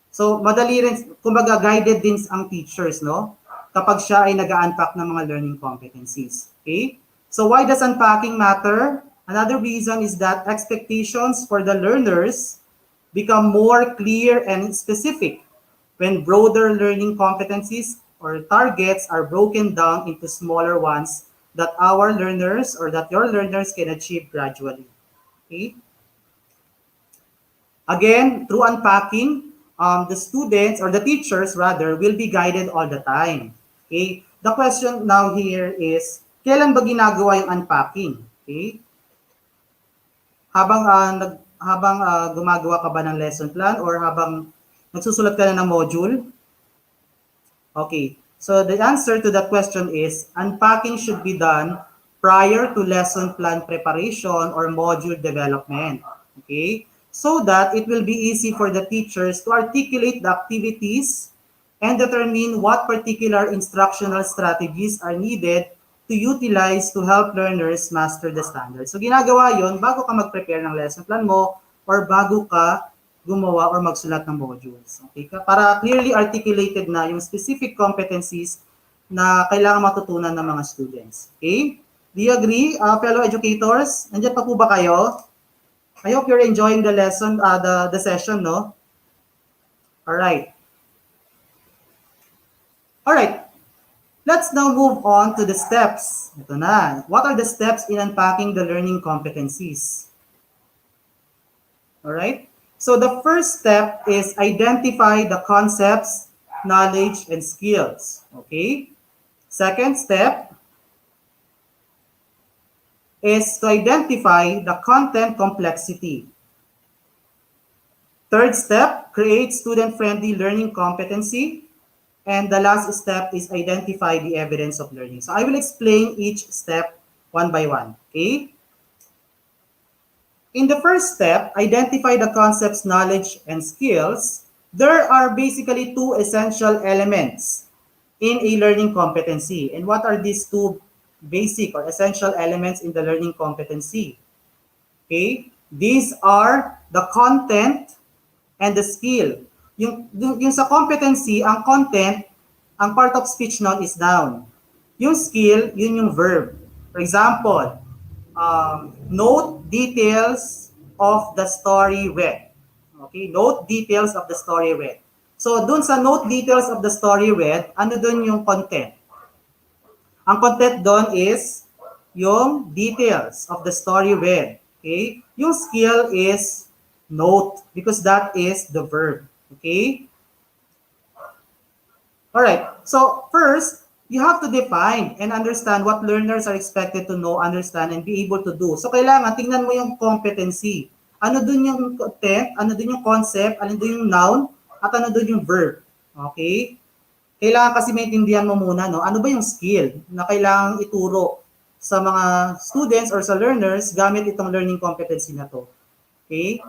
So madali rin, kumbaga guided din ang teachers, no? Kapag siya ay nag-unpack ng mga learning competencies. Okay? So why does unpacking matter? Another reason is that expectations for the learners become more clear and specific when broader learning competencies or targets are broken down into smaller ones that our learners or that your learners can achieve gradually. Okay? Again, through unpacking, the students or the teachers rather will be guided all the time. Okay? The question now here is, kailan ba ginagawa yung unpacking? Okay? Habang gumagawa ka ba ng lesson plan or habang nagsusulat ka na ng module? Okay. So the answer to that question is, unpacking should be done prior to lesson plan preparation or module development. Okay? So that it will be easy for the teachers to articulate the activities and determine what particular instructional strategies are needed to utilize to help learners master the standards. So ginagawa yon bago ka mag-prepare ng lesson plan mo or bago ka gumawa or magsulat ng modules. Okay? Para clearly articulated na yung specific competencies na kailangan matutunan ng mga students. Okay? Do you agree, fellow educators? Nandiyan pa po ba kayo? I hope you're enjoying the lesson, the session, no? All right. All right. Let's now move on to the steps. Ito na. What are the steps in unpacking the learning competencies? All right. So the first step is identify the concepts, knowledge, and skills. Okay. Second step is to identify the content complexity. Third step, create student-friendly learning competency. And the last step is identify the evidence of learning. So I will explain each step one by one. Okay? In the first step, identify the concepts, knowledge, and skills. There are basically two essential elements in a learning competency. And what are these two basic or essential elements in the learning competency? Okay? These are the content and the skill. Yung sa competency, ang content, ang part of speech noun is noun. Yung skill, yun yung verb. For example, note details of the story read. Okay, note details of the story read. So, dun sa note details of the story read, ano dun yung content? Ang content dun is yung details of the story read. Okay? Yung skill is note, because that is the verb. Okay? Alright, so first, you have to define and understand what learners are expected to know, understand, and be able to do. So kailangan, tingnan mo yung competency. Ano dun yung content, ano dun yung concept, ano dun yung noun, at ano dun yung verb. Okay? Kailangan kasi maintindihan mo muna, no? Ano ba yung skill na kailangang ituro sa mga students or sa learners gamit itong learning competency na to. Okay?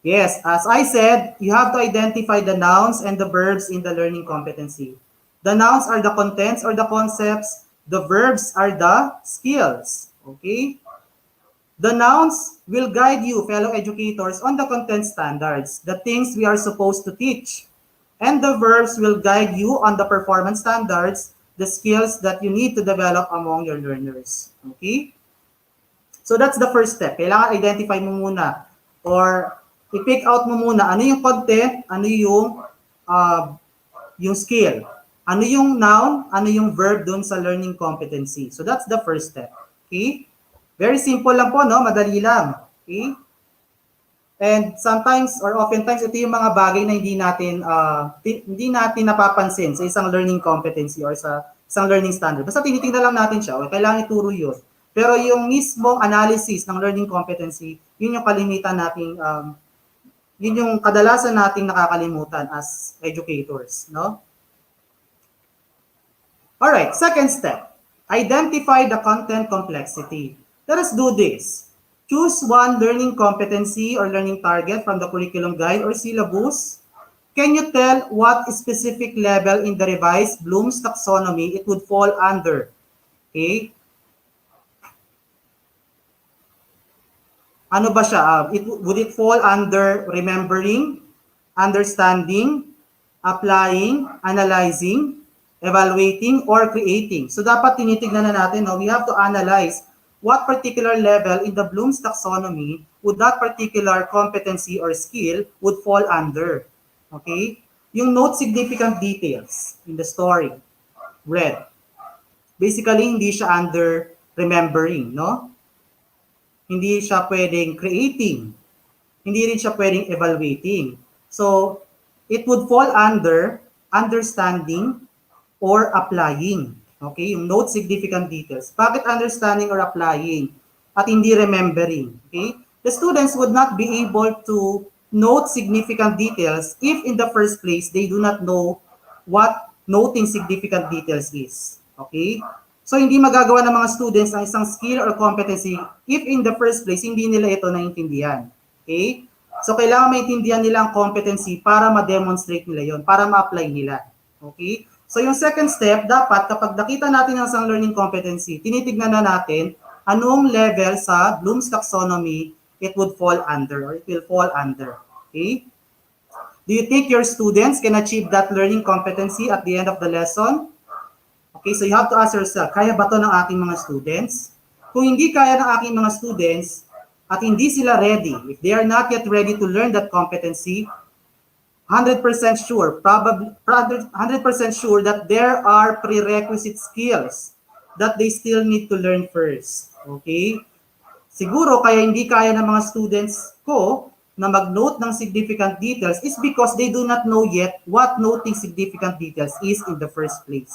Yes, as I said, you have to identify the nouns and the verbs in the learning competency. The nouns are the contents or the concepts. The verbs are the skills. Okay? The nouns will guide you, fellow educators, on the content standards, the things we are supposed to teach. And the verbs will guide you on the performance standards, the skills that you need to develop among your learners. Okay? So that's the first step. Kailangan identify mo muna or i-pick out mo muna ano yung content, ano yung skill, ano yung noun, ano yung verb dun sa learning competency. So that's the first step. Okay? Very simple lang po, no? Madali lang. Okay? And sometimes or oftentimes ito yung mga bagay na hindi natin napapansin sa isang learning competency or sa isang learning standard. Basta tinitingnan lang natin siya, okay, kailangan ituro yun. Pero yung mismong analysis ng learning competency, yun yung kalimitan nating yun yung kadalasan nating nakakalimutan as educators, no? All right, second step. Identify the content complexity. Let us do this. Choose one learning competency or learning target from the curriculum guide or syllabus. Can you tell what specific level in the revised Bloom's taxonomy it would fall under? Okay? Ano ba siya? Would it fall under remembering, understanding, applying, analyzing, evaluating, or creating? So dapat tinitignan na natin, no? We have to analyze what particular level in the Bloom's taxonomy would that particular competency or skill would fall under. Okay? Yung note significant details in the story, read. Basically, hindi siya under remembering, no? Hindi siya pwedeng creating. Hindi rin siya pwedeng evaluating. So, it would fall under understanding or applying. Okay, yung note significant details. Bakit understanding or applying at hindi remembering? Okay, the students would not be able to note significant details if in the first place they do not know what noting significant details is. Okay, so hindi magagawa ng mga students ang isang skill or competency if in the first place hindi nila ito naintindihan. Okay, so kailangan maintindihan nila ang competency para ma-demonstrate nila yon, para ma-apply nila. Okay. So yung second step, dapat kapag nakita natin ang isang learning competency, tinitignan na natin anong level sa Bloom's taxonomy it would fall under or it will fall under. Okay? Do you think your students can achieve that learning competency at the end of the lesson? Okay, so you have to ask yourself, kaya ba ito ng aking mga students? Kung hindi kaya ng aking mga students at hindi sila ready, if they are not yet ready to learn that competency, 100% sure, probably 100% sure that there are prerequisite skills that they still need to learn first. Okay? Siguro kaya hindi kaya ng mga students ko na mag-note ng significant details is because they do not know yet what noting significant details is in the first place.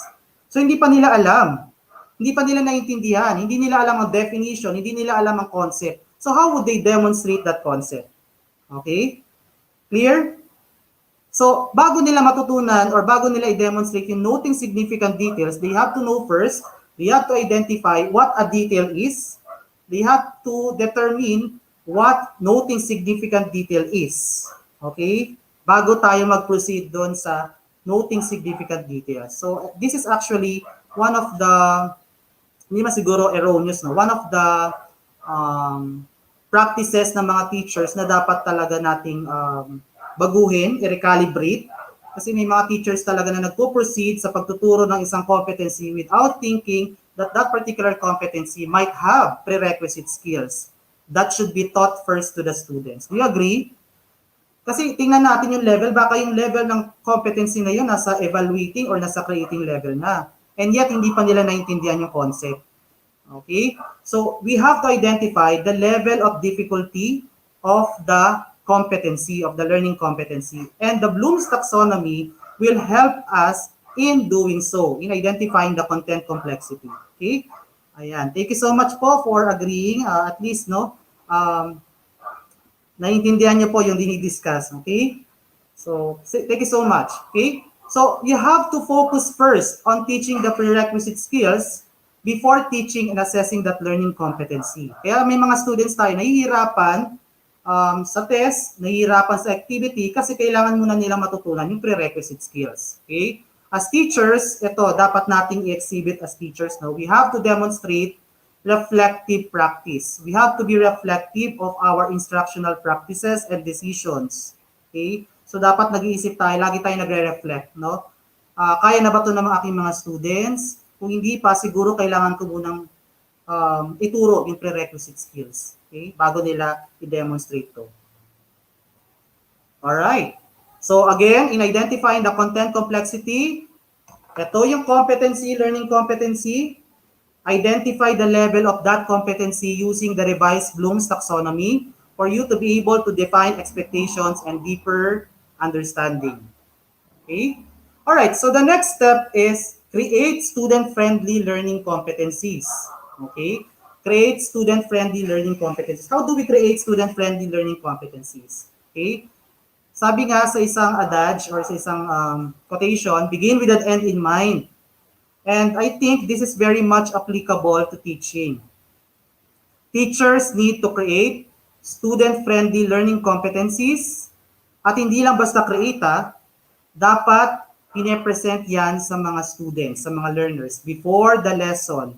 So hindi pa nila alam. Hindi pa nila naiintindihan. Hindi nila alam ang definition. Hindi nila alam ang concept. So how would they demonstrate that concept? Okay? Clear? So, bago nila matutunan or bago nila i-demonstrate yung noting significant details, they have to know first, they have to identify what a detail is, they have to determine what noting significant detail is. Okay? Bago tayo mag-proceed doon sa noting significant details. So, this is actually one of the, hindi man siguro erroneous, no? One of the practices ng mga teachers na dapat talaga nating baguhin, i-recalibrate. Kasi may mga teachers talaga na nagpo-proceed sa pagtuturo ng isang competency without thinking that that particular competency might have prerequisite skills that should be taught first to the students. Do you agree? Kasi tingnan natin yung level, baka yung level ng competency na yun nasa evaluating or nasa creating level na. And yet, hindi pa nila naintindihan yung concept. Okay? So we have to identify the level of difficulty of the competency, of the learning competency. And the Bloom's taxonomy will help us in doing so, in identifying the content complexity. Okay? Ayan. Thank you so much po for agreeing, at least, no? Naiintindihan niyo po yung dinidiscuss. Okay? So, thank you so much. Okay? So, you have to focus first on teaching the prerequisite skills before teaching and assessing that learning competency. Kaya may mga students tayo nahihirapan sa test, nahihirapan sa activity kasi kailangan muna nilang matutunan yung prerequisite skills. Okay? As teachers, ito dapat nating i-exhibit as teachers. No? We have to demonstrate reflective practice. We have to be reflective of our instructional practices and decisions. Okay? So dapat nag-iisip tayo, lagi tayo nagre-reflect, no? Kaya na ba ito ng aking mga students? Kung hindi pa, siguro kailangan ko munang ituro yung prerequisite skills, okay? Bago nila i-demonstrate to. Alright. So again, in identifying the content complexity, ito yung competency, learning competency. Identify the level of that competency using the revised Bloom's taxonomy for you to be able to define expectations and deeper understanding. Okay? All right, so the next step is create student-friendly learning competencies. Okay? Create student-friendly learning competencies. How do we create student-friendly learning competencies? Okay? Sabi nga sa isang adage or sa isang quotation, begin with an end in mind. And I think this is very much applicable to teaching. Teachers need to create student-friendly learning competencies at hindi lang basta create, dapat pine-present yan sa mga students, sa mga learners before the lesson,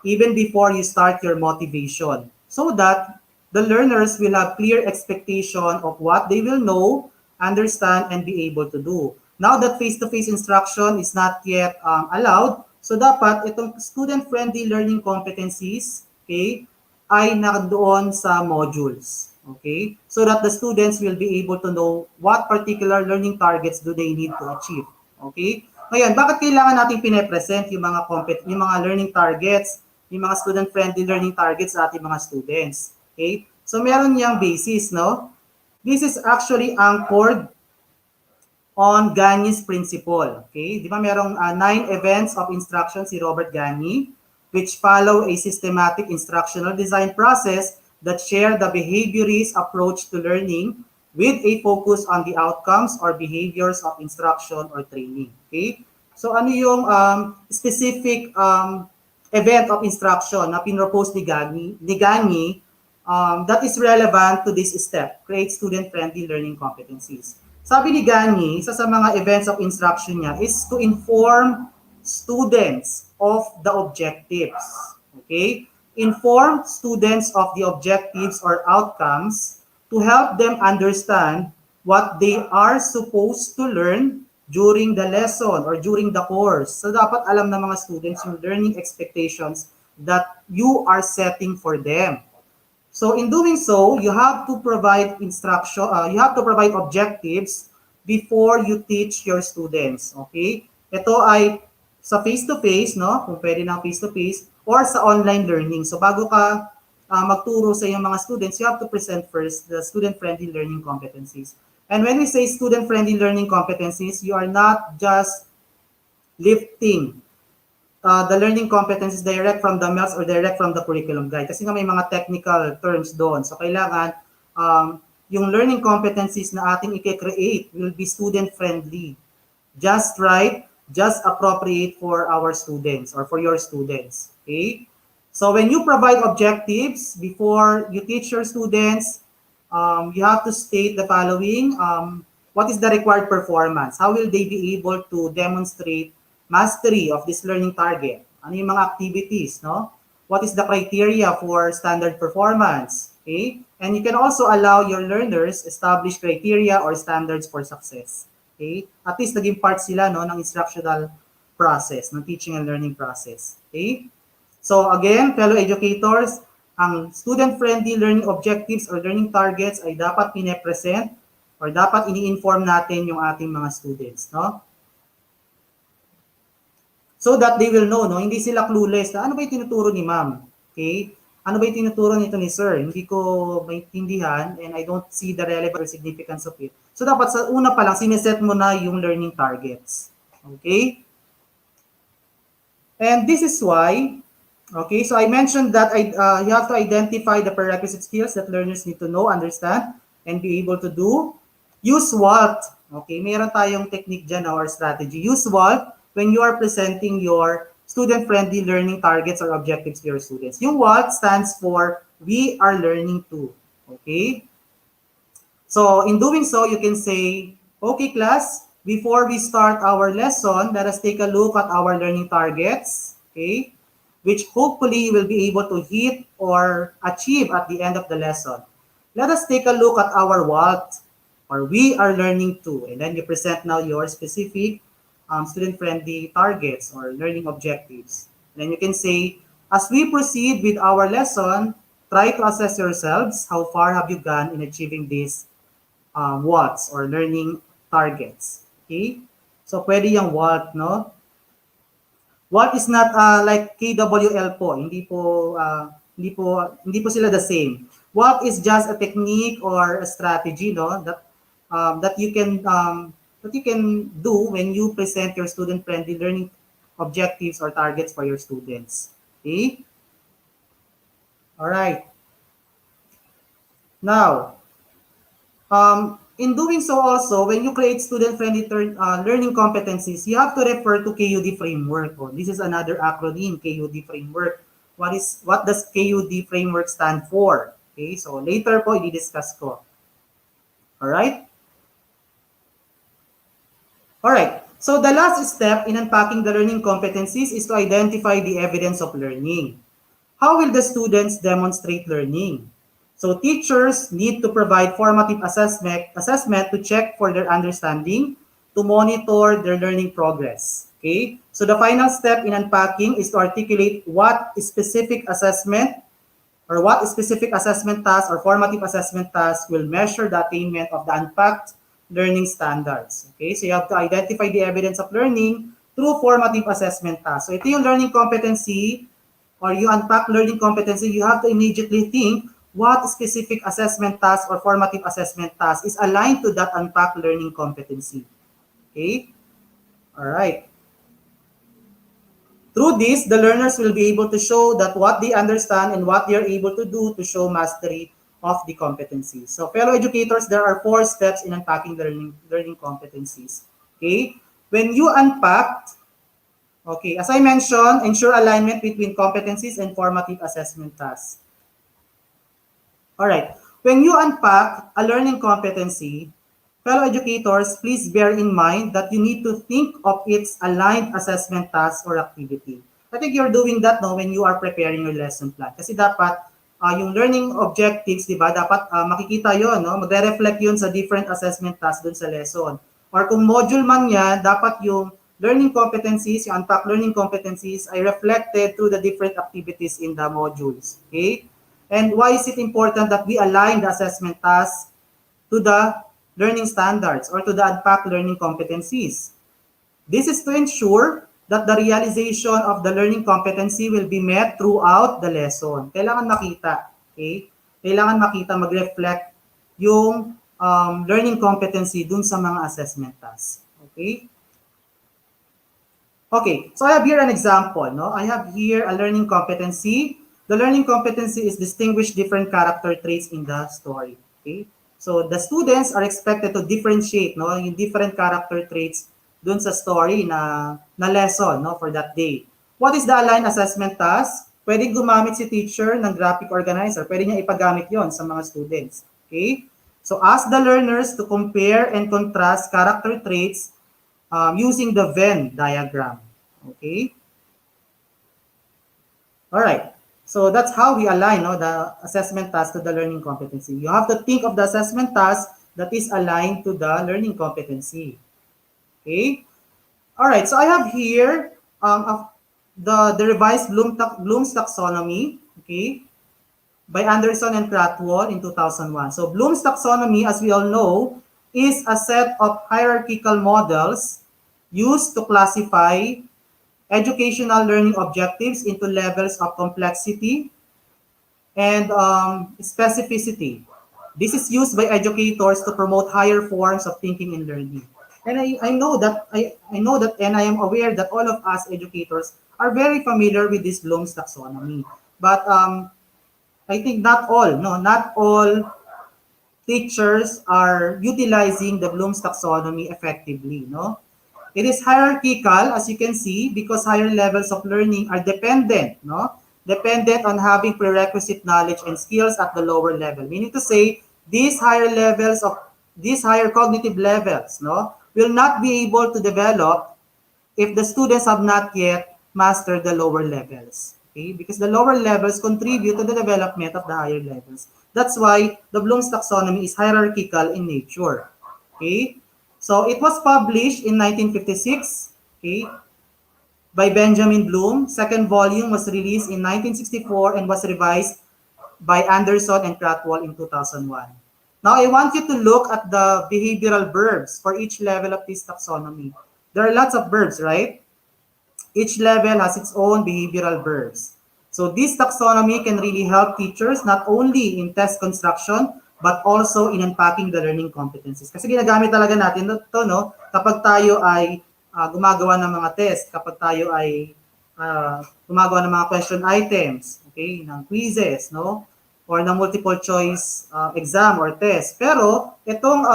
even before you start your motivation, so that the learners will have clear expectation of what they will know, understand, and be able to do. Now that face-to-face instruction is not yet allowed, so dapat itong student-friendly learning competencies, okay, ay nandoon sa modules. Okay? So that the students will be able to know what particular learning targets do they need to achieve. Okay? Ngayon, bakit kailangan natin pine-present yung mga learning targets, yung mga student-friendly learning targets sa ating mga students? Okay? So meron niyang basis, no? This is actually anchored on Gagne's principle. Okay? Di ba merong 9 events of instruction si Robert Gagne, which follow a systematic instructional design process that share the behaviorist approach to learning with a focus on the outcomes or behaviors of instruction or training. Okay? So ano yung specific event of instruction na pinropose ni Gagne that is relevant to this step, create student-friendly learning competencies. Sabi ni Gagne, isa sa mga events of instruction niya is to inform students of the objectives. Okay? Inform students of the objectives or outcomes to help them understand what they are supposed to learn during the lesson or during the course. So dapat alam ng mga students yung learning expectations that you are setting for them. So in doing so, you have to provide instruction, you have to provide objectives before you teach your students. Okay? Ito ay sa face-to-face, no? Kung pwede na face-to-face, or sa online learning. So bago ka magturo sa iyong mga students, you have to present first the student-friendly learning competencies. And when we say student-friendly learning competencies, you are not just lifting the learning competencies direct from the MELCs or direct from the curriculum guide. Kasi nga may mga technical terms doon. So kailangan yung learning competencies na ating i-create will be student-friendly. Just right, just appropriate for our students or for your students. Okay? So when you provide objectives before you teach your students, you have to state the following. What is the required performance? How will they be able to demonstrate mastery of this learning target? Ano yung mga activities, no? What is the criteria for standard performance? Okay? And you can also allow your learners establish criteria or standards for success. Okay? At least naging part sila, no, ng instructional process, ng teaching and learning process. Okay? So again, fellow educators, ang student-friendly learning objectives or learning targets ay dapat pine-present or dapat ini-inform natin yung ating mga students, no? So that they will know, no? Hindi sila clueless na ano ba yung tinuturo ni ma'am? Okay? Ano ba yung tinuturo nito ni sir? Hindi ko maintindihan and I don't see the relevance or significance of it. So dapat sa una pa lang, sineset mo na yung learning targets. Okay? And this is why, okay, so I mentioned that you have to identify the prerequisite skills that learners need to know, understand, and be able to do. Use what? Okay, meron tayong technique dyan or strategy. Use what when you are presenting your student-friendly learning targets or objectives to your students. Yung what stands for we are learning to. Okay? So in doing so, you can say, okay class, before we start our lesson, let us take a look at our learning targets, okay, which hopefully you will be able to hit or achieve at the end of the lesson. Let us take a look at our what, or we are learning to, and then you present now your specific student-friendly targets or learning objectives. Then you can say, as we proceed with our lesson, try to assess yourselves, how far have you gone in achieving this what's or learning targets. Okay? So, pwede yung what, no? What is not like KWL po. Hindi po sila the same. What is just a technique or a strategy, no? That you can do when you present your student-friendly learning objectives or targets for your students. Okay? All right. Now, in doing so also, when you create student-friendly learning competencies, you have to refer to KUD Framework. Oh, this is another acronym, KUD Framework. What does KUD Framework stand for? Okay, so later po, i-discuss ko. Alright? Alright, so the last step in unpacking the learning competencies is to identify the evidence of learning. How will the students demonstrate learning? So teachers need to provide formative assessment to check for their understanding, to monitor their learning progress. Okay? So the final step in unpacking is to articulate what specific assessment or what specific assessment task or formative assessment task will measure the attainment of the unpacked learning standards. Okay? So you have to identify the evidence of learning through formative assessment tasks. So ito yung learning competency or you unpack learning competency, you have to immediately think what specific assessment task or formative assessment task is aligned to that unpacked learning competency. Okay? All right. Through this, the learners will be able to show that what they understand and what they are able to do to show mastery of the competencies. So fellow educators, there are 4 steps in unpacking learning competencies. Okay? When you unpack, okay, as I mentioned, ensure alignment between competencies and formative assessment tasks. All right. When you unpack a learning competency, fellow educators, please bear in mind that you need to think of its aligned assessment task or activity. I think you're doing that no when you are preparing your lesson plan. Kasi dapat yung learning objectives, di ba, dapat makikita yon, no? Magre-reflect yun sa different assessment tasks dun sa lesson. Or kung module man yan, dapat yung learning competencies, yung unpacked learning competencies ay reflected through the different activities in the modules. Okay? And why is it important that we align the assessment tasks to the learning standards or to the unpacked learning competencies? This is to ensure that the realization of the learning competency will be met throughout the lesson. Kailangan makita, okay? Kailangan makita, mag-reflect yung learning competency dun sa mga assessment tasks. Okay? Okay, so I have here an example. No? I have here a learning competency. The learning competency is distinguish different character traits in the story. Okay? So the students are expected to differentiate no, yung different character traits dun sa story na lesson no, for that day. What is the aligned assessment task? Pwedeng gumamit si teacher ng graphic organizer. Pwede niya ipagamit yon sa mga students. Okay? So ask the learners to compare and contrast character traits using the Venn diagram. Okay? All right. So that's how we align no, the assessment task to the learning competency. You have to think of the assessment task that is aligned to the learning competency. Okay? All right. So I have here the revised Bloom's Taxonomy, okay, by Anderson and Cratwell in 2001. So Bloom's Taxonomy, as we all know, is a set of hierarchical models used to classify educational learning objectives into levels of complexity and specificity. This is used by educators to promote higher forms of thinking and learning. And I know that I know that and I am aware that all of us educators are very familiar with this Bloom's taxonomy. But I think not all teachers are utilizing the Bloom's taxonomy effectively, no? It is hierarchical, as you can see, because higher levels of learning are dependent, no? Dependent on having prerequisite knowledge and skills at the lower level. Meaning to say, these higher cognitive levels, no, will not be able to develop if the students have not yet mastered the lower levels. Okay? Because the lower levels contribute to the development of the higher levels. That's why the Bloom's taxonomy is hierarchical in nature. Okay? So it was published in 1956, okay, by Benjamin Bloom. Second volume was released in 1964 and was revised by Anderson and Cratwell in 2001. Now I want you to look at the behavioral verbs for each level of this taxonomy. There are lots of verbs, right? Each level has its own behavioral verbs. So this taxonomy can really help teachers not only in test construction, but also in unpacking the learning competencies. Kasi ginagamit talaga natin ito, no? Kapag tayo ay gumagawa ng mga test, kapag tayo ay gumagawa ng mga question items, okay, ng quizzes, no? Or ng multiple choice exam or test. Pero itong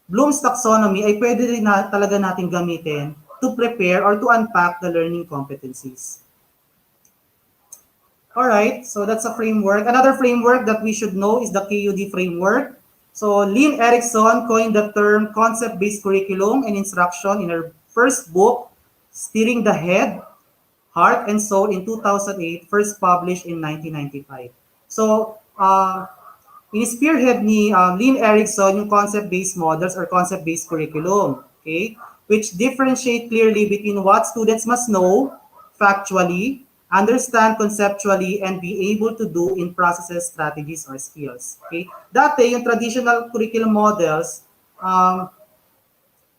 Bloom's taxonomy ay pwede rin talaga natin gamitin to prepare or to unpack the learning competencies. All right, so that's a framework. Another framework that we should know is the KUD Framework. So Lynn Erickson coined the term concept-based curriculum and instruction in her first book, Steering the Head, Heart and Soul in 2008, first published in 1995. So in-spearhead ni Lynn Erickson yung concept-based models or concept-based curriculum, okay, which differentiate clearly between what students must know factually, understand conceptually, and be able to do in processes, strategies, or skills. Okay? Dati, yung traditional curriculum models,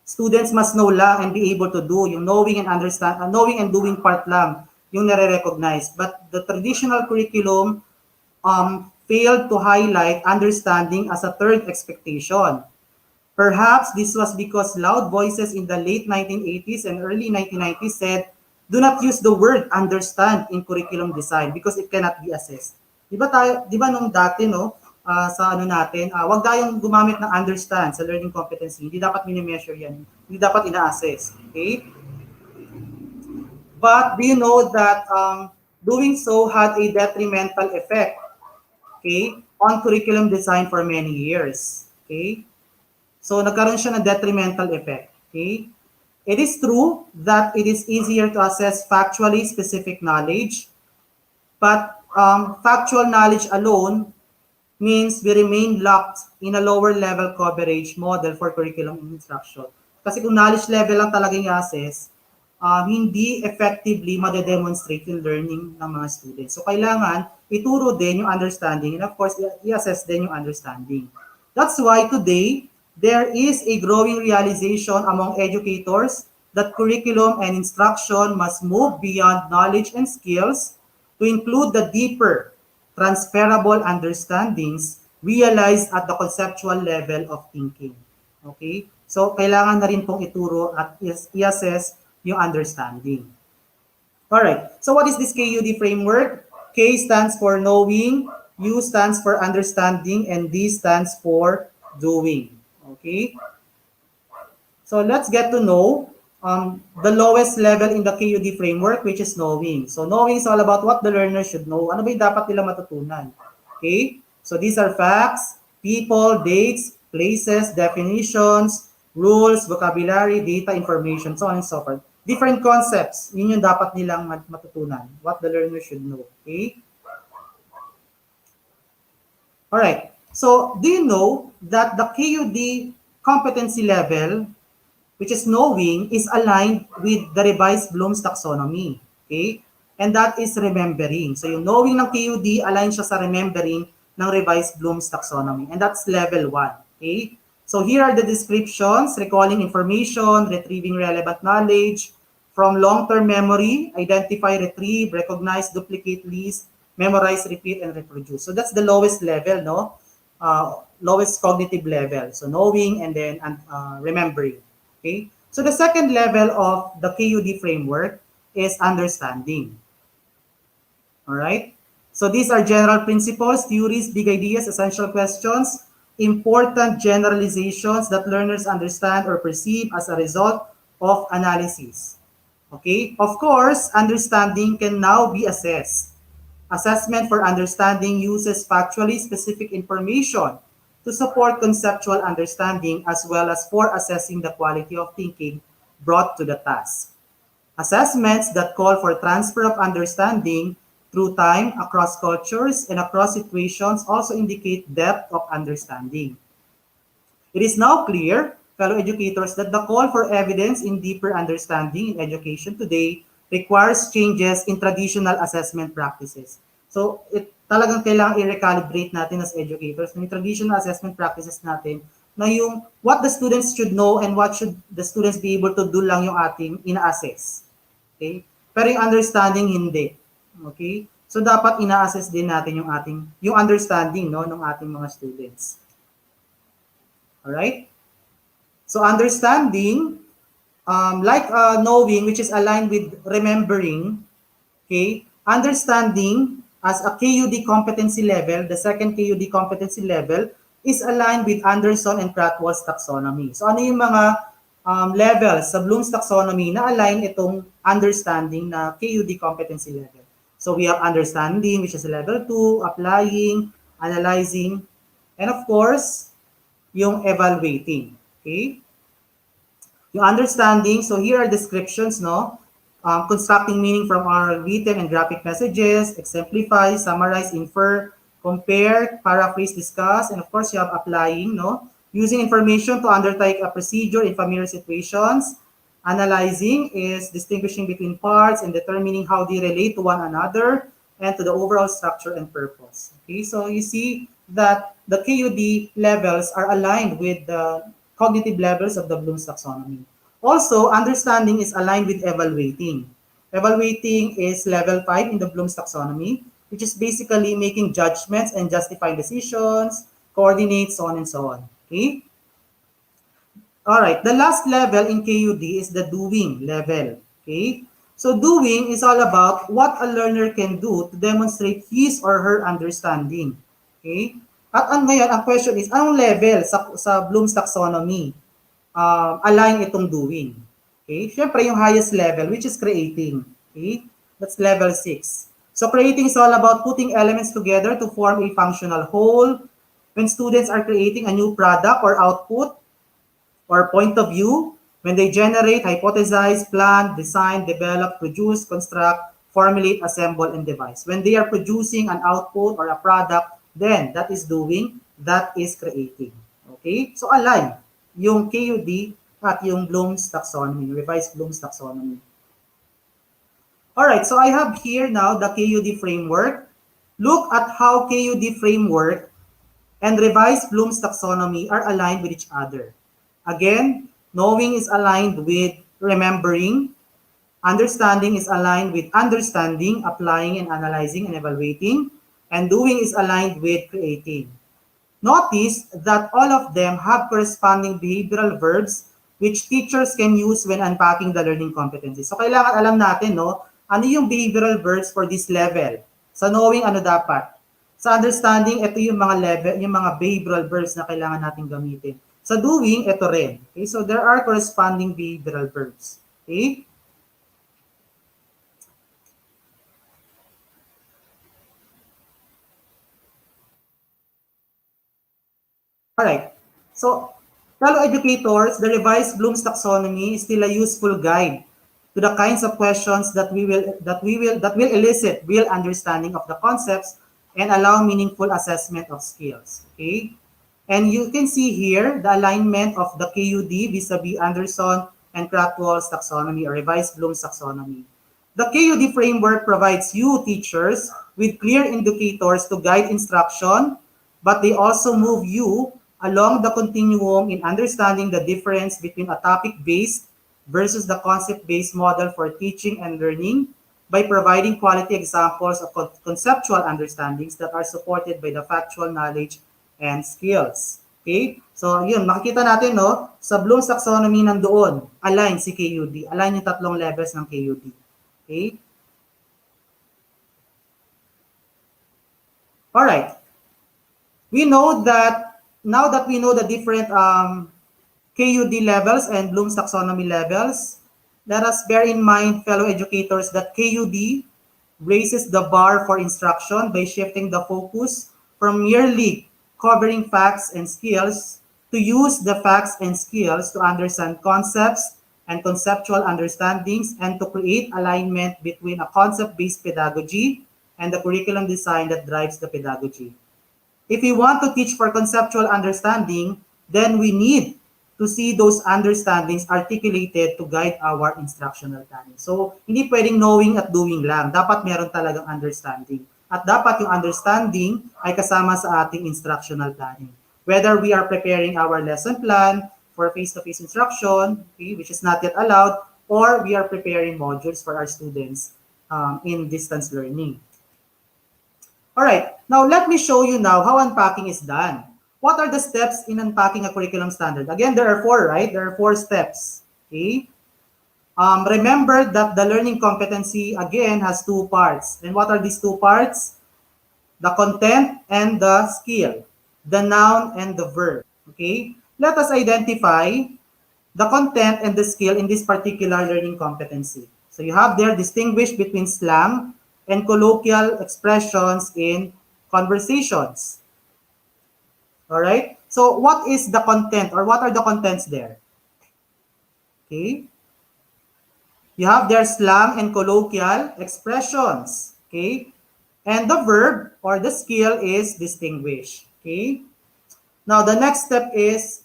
students must know lang and be able to do. Yung knowing and understand, knowing and doing part lang yung nare-recognize. But the traditional curriculum failed to highlight understanding as a third expectation. Perhaps this was because loud voices in the late 1980s and early 1990s said, do not use the word understand in curriculum design because it cannot be assessed. Di ba nung dati, no, sa ano natin, wag tayong gumamit ng understand sa learning competency. Hindi dapat mini-measure yan. Hindi dapat ina-assess. Okay? But do you know that doing so had a detrimental effect, okay, on curriculum design for many years. Okay? So nagkaroon siya ng detrimental effect. Okay? It is true that it is easier to assess factually specific knowledge, but factual knowledge alone means we remain locked in a lower level coverage model for curriculum instruction. Kasi kung knowledge level lang talaga yung assess, hindi effectively madedemonstrate yung learning ng mga students. So kailangan ituro din yung understanding and of course i-assess din yung understanding. That's why today, there is a growing realization among educators that curriculum and instruction must move beyond knowledge and skills to include the deeper, transferable understandings realized at the conceptual level of thinking. Okay? So, kailangan na rin pong ituro at i-assess yung understanding. Alright, so what is this KUD framework? K stands for knowing, U stands for understanding, and D stands for doing. Okay? So let's get to know the lowest level in the KUD framework, which is knowing. So knowing is all about what the learner should know. Ano ba yung dapat nila matutunan? Okay? So these are facts, people, dates, places, definitions, rules, vocabulary, data, information, so on and so forth. Different concepts, yun yung dapat nilang matutunan. What the learner should know. Okay? Alright. So, do you know that the KUD competency level, which is knowing, is aligned with the revised Bloom's taxonomy? Okay? And that is remembering. So, yung knowing ng KUD, align siya sa remembering ng revised Bloom's taxonomy. And that's level 1. Okay? So, here are the descriptions: recalling information, retrieving relevant knowledge, from long-term memory, identify, retrieve, recognize, duplicate, list, memorize, repeat, and reproduce. So that's the lowest level, no? Lowest cognitive level. So knowing and then remembering. Okay. So the second level of the KUD framework is understanding. All right. So these are general principles, theories, big ideas, essential questions, important generalizations that learners understand or perceive as a result of analysis. Okay. Of course, understanding can now be assessed. Assessment for understanding uses factually specific information to support conceptual understanding as well as for assessing the quality of thinking brought to the task. Assessments that call for transfer of understanding through time across cultures and across situations also indicate depth of understanding. It is now clear, fellow educators, that the call for evidence in deeper understanding in education today requires changes in traditional assessment practices. So, talagang kailangan i-recalibrate natin as educators ng traditional assessment practices natin na yung what the students should know and what should the students be able to do lang yung ating ina-assess. Okay? Pero yung understanding hindi. Okay? So dapat ina-assess din natin yung understanding no ng ating mga students. All right? So understanding like knowing which is aligned with remembering, okay? Understanding as a KUD competency level, the second KUD competency level is aligned with Anderson and Krathwohl's taxonomy. So ano yung mga levels sa Bloom's taxonomy na align itong understanding na KUD competency level. So we have understanding, which is level 2, applying, analyzing, and of course, yung evaluating. Okay? Yung understanding, so here are descriptions, no? Constructing meaning from our written and graphic messages, exemplify, summarize, infer, compare, paraphrase, discuss, and of course, you have applying, no? Using information to undertake a procedure in familiar situations. Analyzing is distinguishing between parts and determining how they relate to one another and to the overall structure and purpose. Okay, so you see that the KUD levels are aligned with the cognitive levels of the Bloom's taxonomy. Also, understanding is aligned with evaluating. Evaluating is level 5 in the Bloom's taxonomy, which is basically making judgments and justifying decisions, coordinates, so on and so on. Okay? All right, the last level in KUD is the doing level. Okay? So doing is all about what a learner can do to demonstrate his or her understanding. Okay? At ngayon, ang question is, anong level sa Bloom's taxonomy align itong doing? Okay? Siyempre, yung highest level, which is creating. Okay? That's level 6. So creating is all about putting elements together to form a functional whole. When students are creating a new product or output, or point of view, when they generate, hypothesize, plan, design, develop, produce, construct, formulate, assemble, and devise. When they are producing an output or a product, then that is doing, that is creating. Okay? So align yung KUD at yung Bloom's taxonomy, revised Bloom's taxonomy. Alright, so I have here now the KUD framework. Look at how KUD framework and revised Bloom's taxonomy are aligned with each other. Again, knowing is aligned with remembering. Understanding is aligned with understanding, applying and analyzing and evaluating. And doing is aligned with creating. Notice that all of them have corresponding behavioral verbs which teachers can use when unpacking the learning competencies. So kailangan alam natin, no, ano yung behavioral verbs for this level. Sa knowing, ano dapat. Sa understanding, ito yung mga level, yung mga behavioral verbs na kailangan natin gamitin. Sa doing, ito rin. Okay? So there are corresponding behavioral verbs. Okay? Alright. So, fellow educators, the revised Bloom's taxonomy is still a useful guide to the kinds of questions that will elicit real understanding of the concepts and allow meaningful assessment of skills. Okay? And you can see here the alignment of the KUD vis-a-vis Anderson and Krathwohl's taxonomy or revised Bloom's taxonomy. The KUD framework provides you, teachers, with clear indicators to guide instruction, but they also move you along the continuum in understanding the difference between a topic-based versus the concept-based model for teaching and learning, by providing quality examples of conceptual understandings that are supported by the factual knowledge and skills. Okay? So, yun, makikita natin, no, sa Bloom's Taxonomy nandoon, align si KUD. Align yung tatlong levels ng KUD. Okay? Alright. We know that, now that we know the different KUD levels and Bloom's Taxonomy levels, let us bear in mind, fellow educators, that KUD raises the bar for instruction by shifting the focus from merely covering facts and skills to use the facts and skills to understand concepts and conceptual understandings and to create alignment between a concept-based pedagogy and the curriculum design that drives the pedagogy. If we want to teach for conceptual understanding, then we need to see those understandings articulated to guide our instructional planning. So, hindi pwedeng knowing at doing lang. Dapat meron talagang understanding. At dapat yung understanding ay kasama sa ating instructional planning. Whether we are preparing our lesson plan for face-to-face instruction, okay, which is not yet allowed, or we are preparing modules for our students in distance learning. All right, now let me show you now how unpacking is done. What are the steps in unpacking a curriculum standard? Again, there are four, right? There are four steps, okay? Remember that the learning competency, again, has two parts. And what are these two parts? The content and the skill, the noun and the verb, okay? Let us identify the content and the skill in this particular learning competency. So you have there distinguished between slang and colloquial expressions in conversations. All right? So what is the content or what are the contents there? Okay? You have there slang and colloquial expressions. Okay? And the verb or the skill is distinguish. Okay? Now the next step is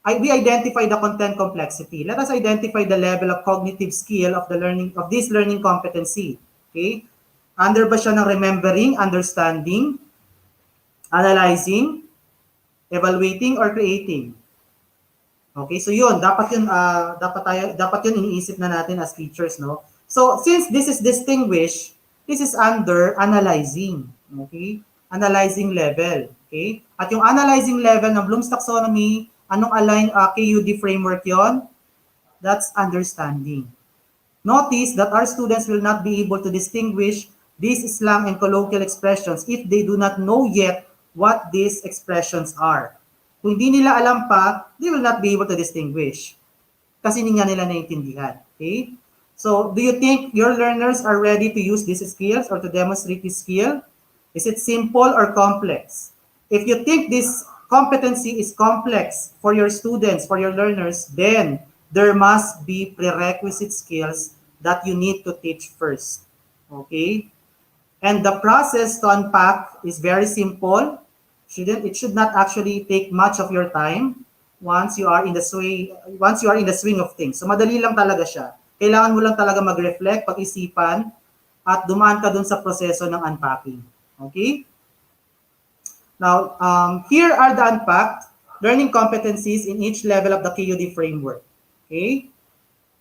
we identify the content complexity. Let us identify the level of cognitive skill of the learning of this learning competency. Okay? Under ba siya ng remembering, understanding, analyzing, evaluating, or creating? Okay, so yun, dapat yun iniisip na natin as teachers, no? So, since this is distinguished, this is under analyzing, okay? Analyzing level, okay? At yung analyzing level ng Bloom's Taxonomy, anong KUD framework yon? That's understanding. Notice that our students will not be able to distinguish these slang and colloquial expressions if they do not know yet what these expressions are. Kung hindi nila alam pa, they will not be able to distinguish. Kasi hindi nga nila naiintindihan. Okay? So, do you think your learners are ready to use these skills or to demonstrate this skill? Is it simple or complex? If you think this competency is complex for your students, for your learners, then there must be prerequisite skills that you need to teach first. Okay? And the process to unpack is very simple. It should not actually take much of your time once you are in the swing of things. So madali lang talaga siya. Kailangan mo lang talaga mag-reflect, pag-isipan, at dumaan ka dun sa proseso ng unpacking. Okay? Now, here are the unpacked learning competencies in each level of the KUD framework. Okay?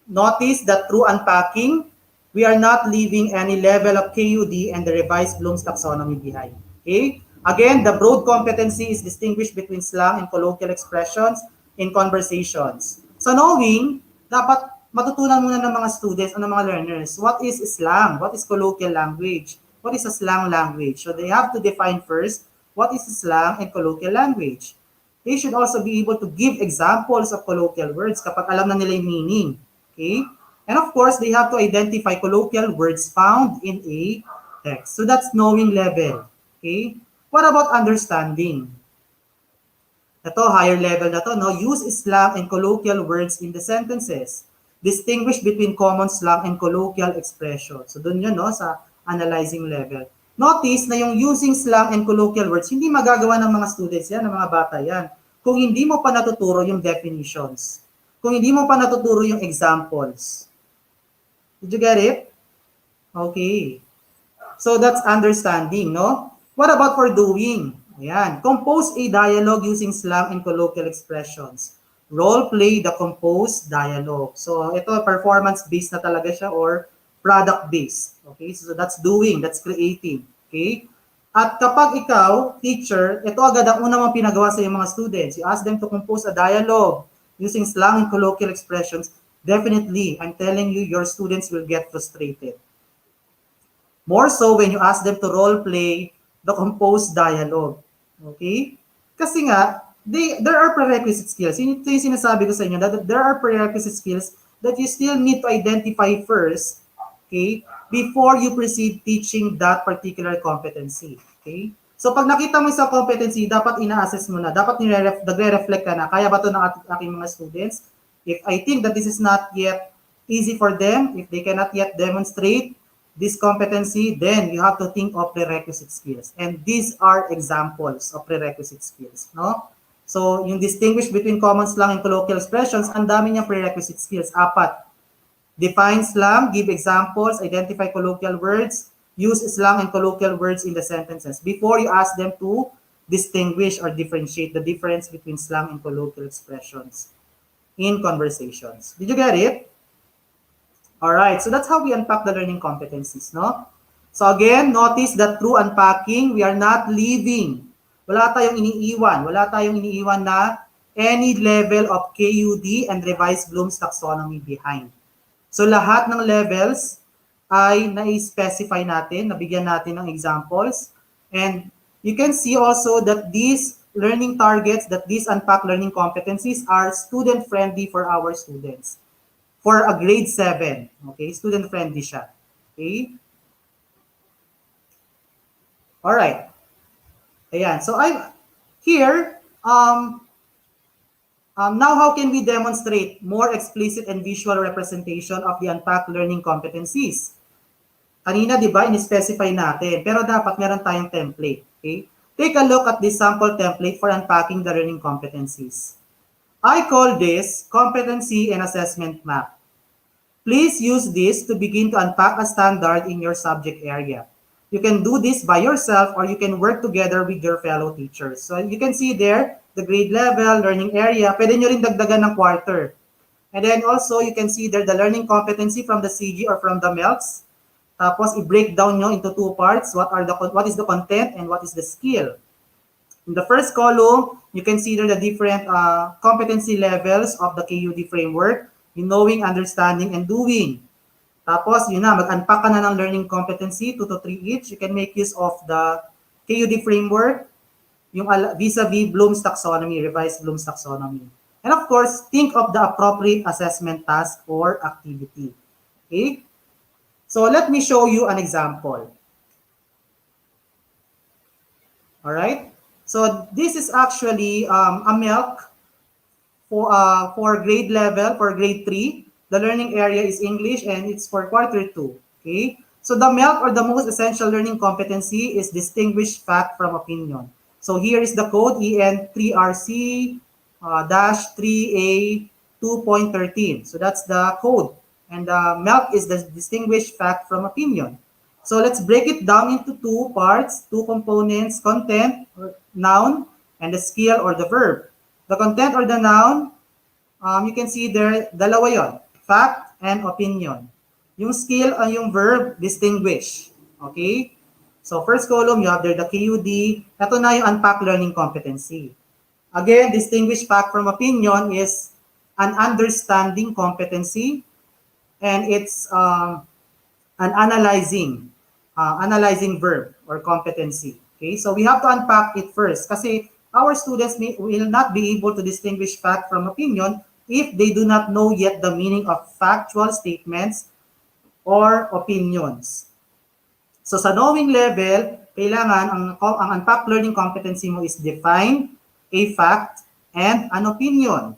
Notice that through unpacking, we are not leaving any level of KUD and the revised Bloom's Taxonomy behind. Okay? Again, the broad competency is distinguished between slang and colloquial expressions in conversations. So knowing, dapat matutunan muna ng mga students o ng mga learners, what is slang? What is colloquial language? What is a slang language? So they have to define first, what is slang and colloquial language? They should also be able to give examples of colloquial words kapag alam na nila yung meaning. Okay? And of course, they have to identify colloquial words found in a text. So that's knowing level. Okay? What about understanding? Ito, higher level na to, no? Use slang and colloquial words in the sentences. Distinguish between common slang and colloquial expressions. So dun yun, no? Sa analyzing level. Notice na yung using slang and colloquial words, hindi magagawa ng mga students yan, ng mga bata yan. Kung hindi mo pa natuturo yung definitions. Kung hindi mo pa natuturo yung examples. Did you get it? Okay. So that's understanding, no? What about for doing? Ayan. Compose a dialogue using slang and colloquial expressions. Role play the composed dialogue. So ito, performance-based na talaga siya or product-based. Okay? So that's doing, that's creating. Okay? At kapag ikaw, teacher, ito agad ang una mong pinagawa sa iyong mga students. You ask them to compose a dialogue using slang and colloquial expressions. Definitely, I'm telling you, your students will get frustrated. More so when you ask them to role play the composed dialogue. Okay? Kasi nga, there are prerequisite skills. Ito yung sinasabi ko sa inyo, that there are prerequisite skills that you still need to identify first, okay, before you proceed teaching that particular competency. Okay? So pag nakita mo sa competency, dapat ina-assess mo na, dapat nagre-reflect ka na, kaya ba ito ng aking mga students? If I think that this is not yet easy for them, if they cannot yet demonstrate this competency, then you have to think of prerequisite skills. And these are examples of prerequisite skills. No? So, yung distinguish between common slang and colloquial expressions, ang dami niyang prerequisite skills. 4. Define slang, give examples, identify colloquial words, use slang and colloquial words in the sentences before you ask them to distinguish or differentiate the difference between slang and colloquial expressions in conversations. Did you get it? All right, so that's how we unpack the learning competencies, no? So again, notice that through unpacking, we are not leaving. Wala tayong iniiwan na any level of KUD and revised Bloom's taxonomy behind. So lahat ng levels ay na-specify natin, nabigyan natin ng examples. And you can see also that these learning targets, that these unpacked learning competencies are student-friendly for our students. For a grade 7, okay? Student-friendly siya. Okay? Alright. Ayan. So I'm here. Now how can we demonstrate more explicit and visual representation of the unpacked learning competencies? Kanina, di ba, in-specify natin. Pero dapat meron tayong template. Okay? Take a look at this sample template for unpacking the learning competencies. I call this competency and assessment map. Please use this to begin to unpack a standard in your subject area. You can do this by yourself or you can work together with your fellow teachers. So you can see there, the grade level, learning area, pwede nyo rin dagdagan ng quarter. And then also, you can see there the learning competency from the CG or from the MELCs. Tapos, i-break down nyo into 2 parts. What is the content and what is the skill? In the first column, you can see there the different competency levels of the KUD Framework. Yung knowing, understanding, and doing. Tapos, yun na, mag-unpack ka na ng learning competency, 2 to 3 each. You can make use of the KUD Framework, yung vis-a-vis Bloom's Taxonomy, revised Bloom's Taxonomy. And of course, think of the appropriate assessment task or activity. Okay? So, let me show you an example. Alright? So, this is actually a MELC for grade level, for grade 3, the learning area is English and it's for quarter 2. Okay? So the MELC or the most essential learning competency is distinguish fact from opinion. So here is the code EN 3RC-3A 2.13. So that's the code. And the MELC is the distinguish fact from opinion. So let's break it down into 2 parts, 2 components, content, or noun, and the skill or the verb. The content or the noun, you can see there, dalawa yon, fact and opinion. Yung skill ay yung verb, distinguish. Okay? So first column, you have there the KUD. Ito na yung unpacked learning competency. Again, distinguish fact from opinion is an understanding competency, and it's an analyzing verb or competency. Okay? So we have to unpack it first kasi our students will not be able to distinguish fact from opinion if they do not know yet the meaning of factual statements or opinions. So sa knowing level, kailangan ang unpacked learning competency mo is define a fact and an opinion.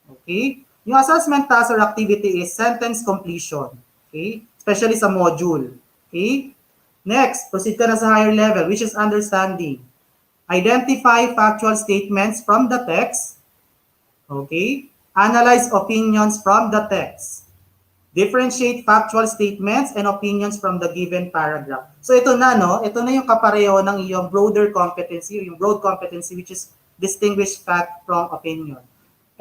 Okay? Yung assessment task or activity is sentence completion. Okay? Especially sa module. Okay? Next, proceed ka na sa higher level, which is understanding. Identify factual statements from the text. Okay? Analyze opinions from the text. Differentiate factual statements and opinions from the given paragraph. So ito na, no? Ito na yung kapareho ng iyong broader competency, yung broad competency, which is distinguish fact from opinion.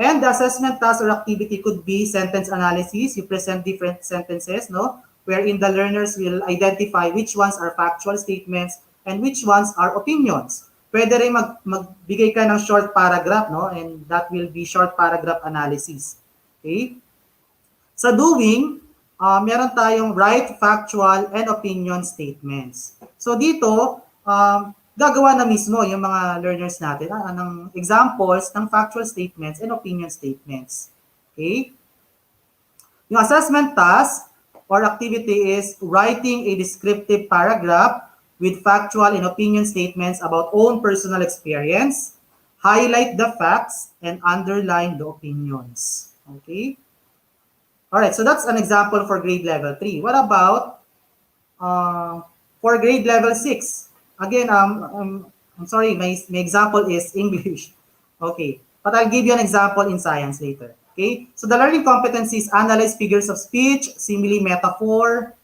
And the assessment task or activity could be sentence analysis. You present different sentences, no? wherein the learners will identify which ones are factual statements and which ones are opinions. Pwede rin magbigay ka ng short paragraph, no? And that will be short paragraph analysis. Okay? Sa doing, meron tayong right, factual, and opinion statements. So dito, gagawa na mismo yung mga learners natin ng examples ng factual statements and opinion statements. Okay? Yung assessment task or activity is writing a descriptive paragraph with factual and opinion statements about own personal experience, highlight the facts, and underline the opinions. Okay? Alright, so that's an example for grade level 3. What about for grade level 6? Again, I'm sorry, my example is English. Okay, but I'll give you an example in science later. Okay, so the learning competencies analyze figures of speech, simile, metaphor.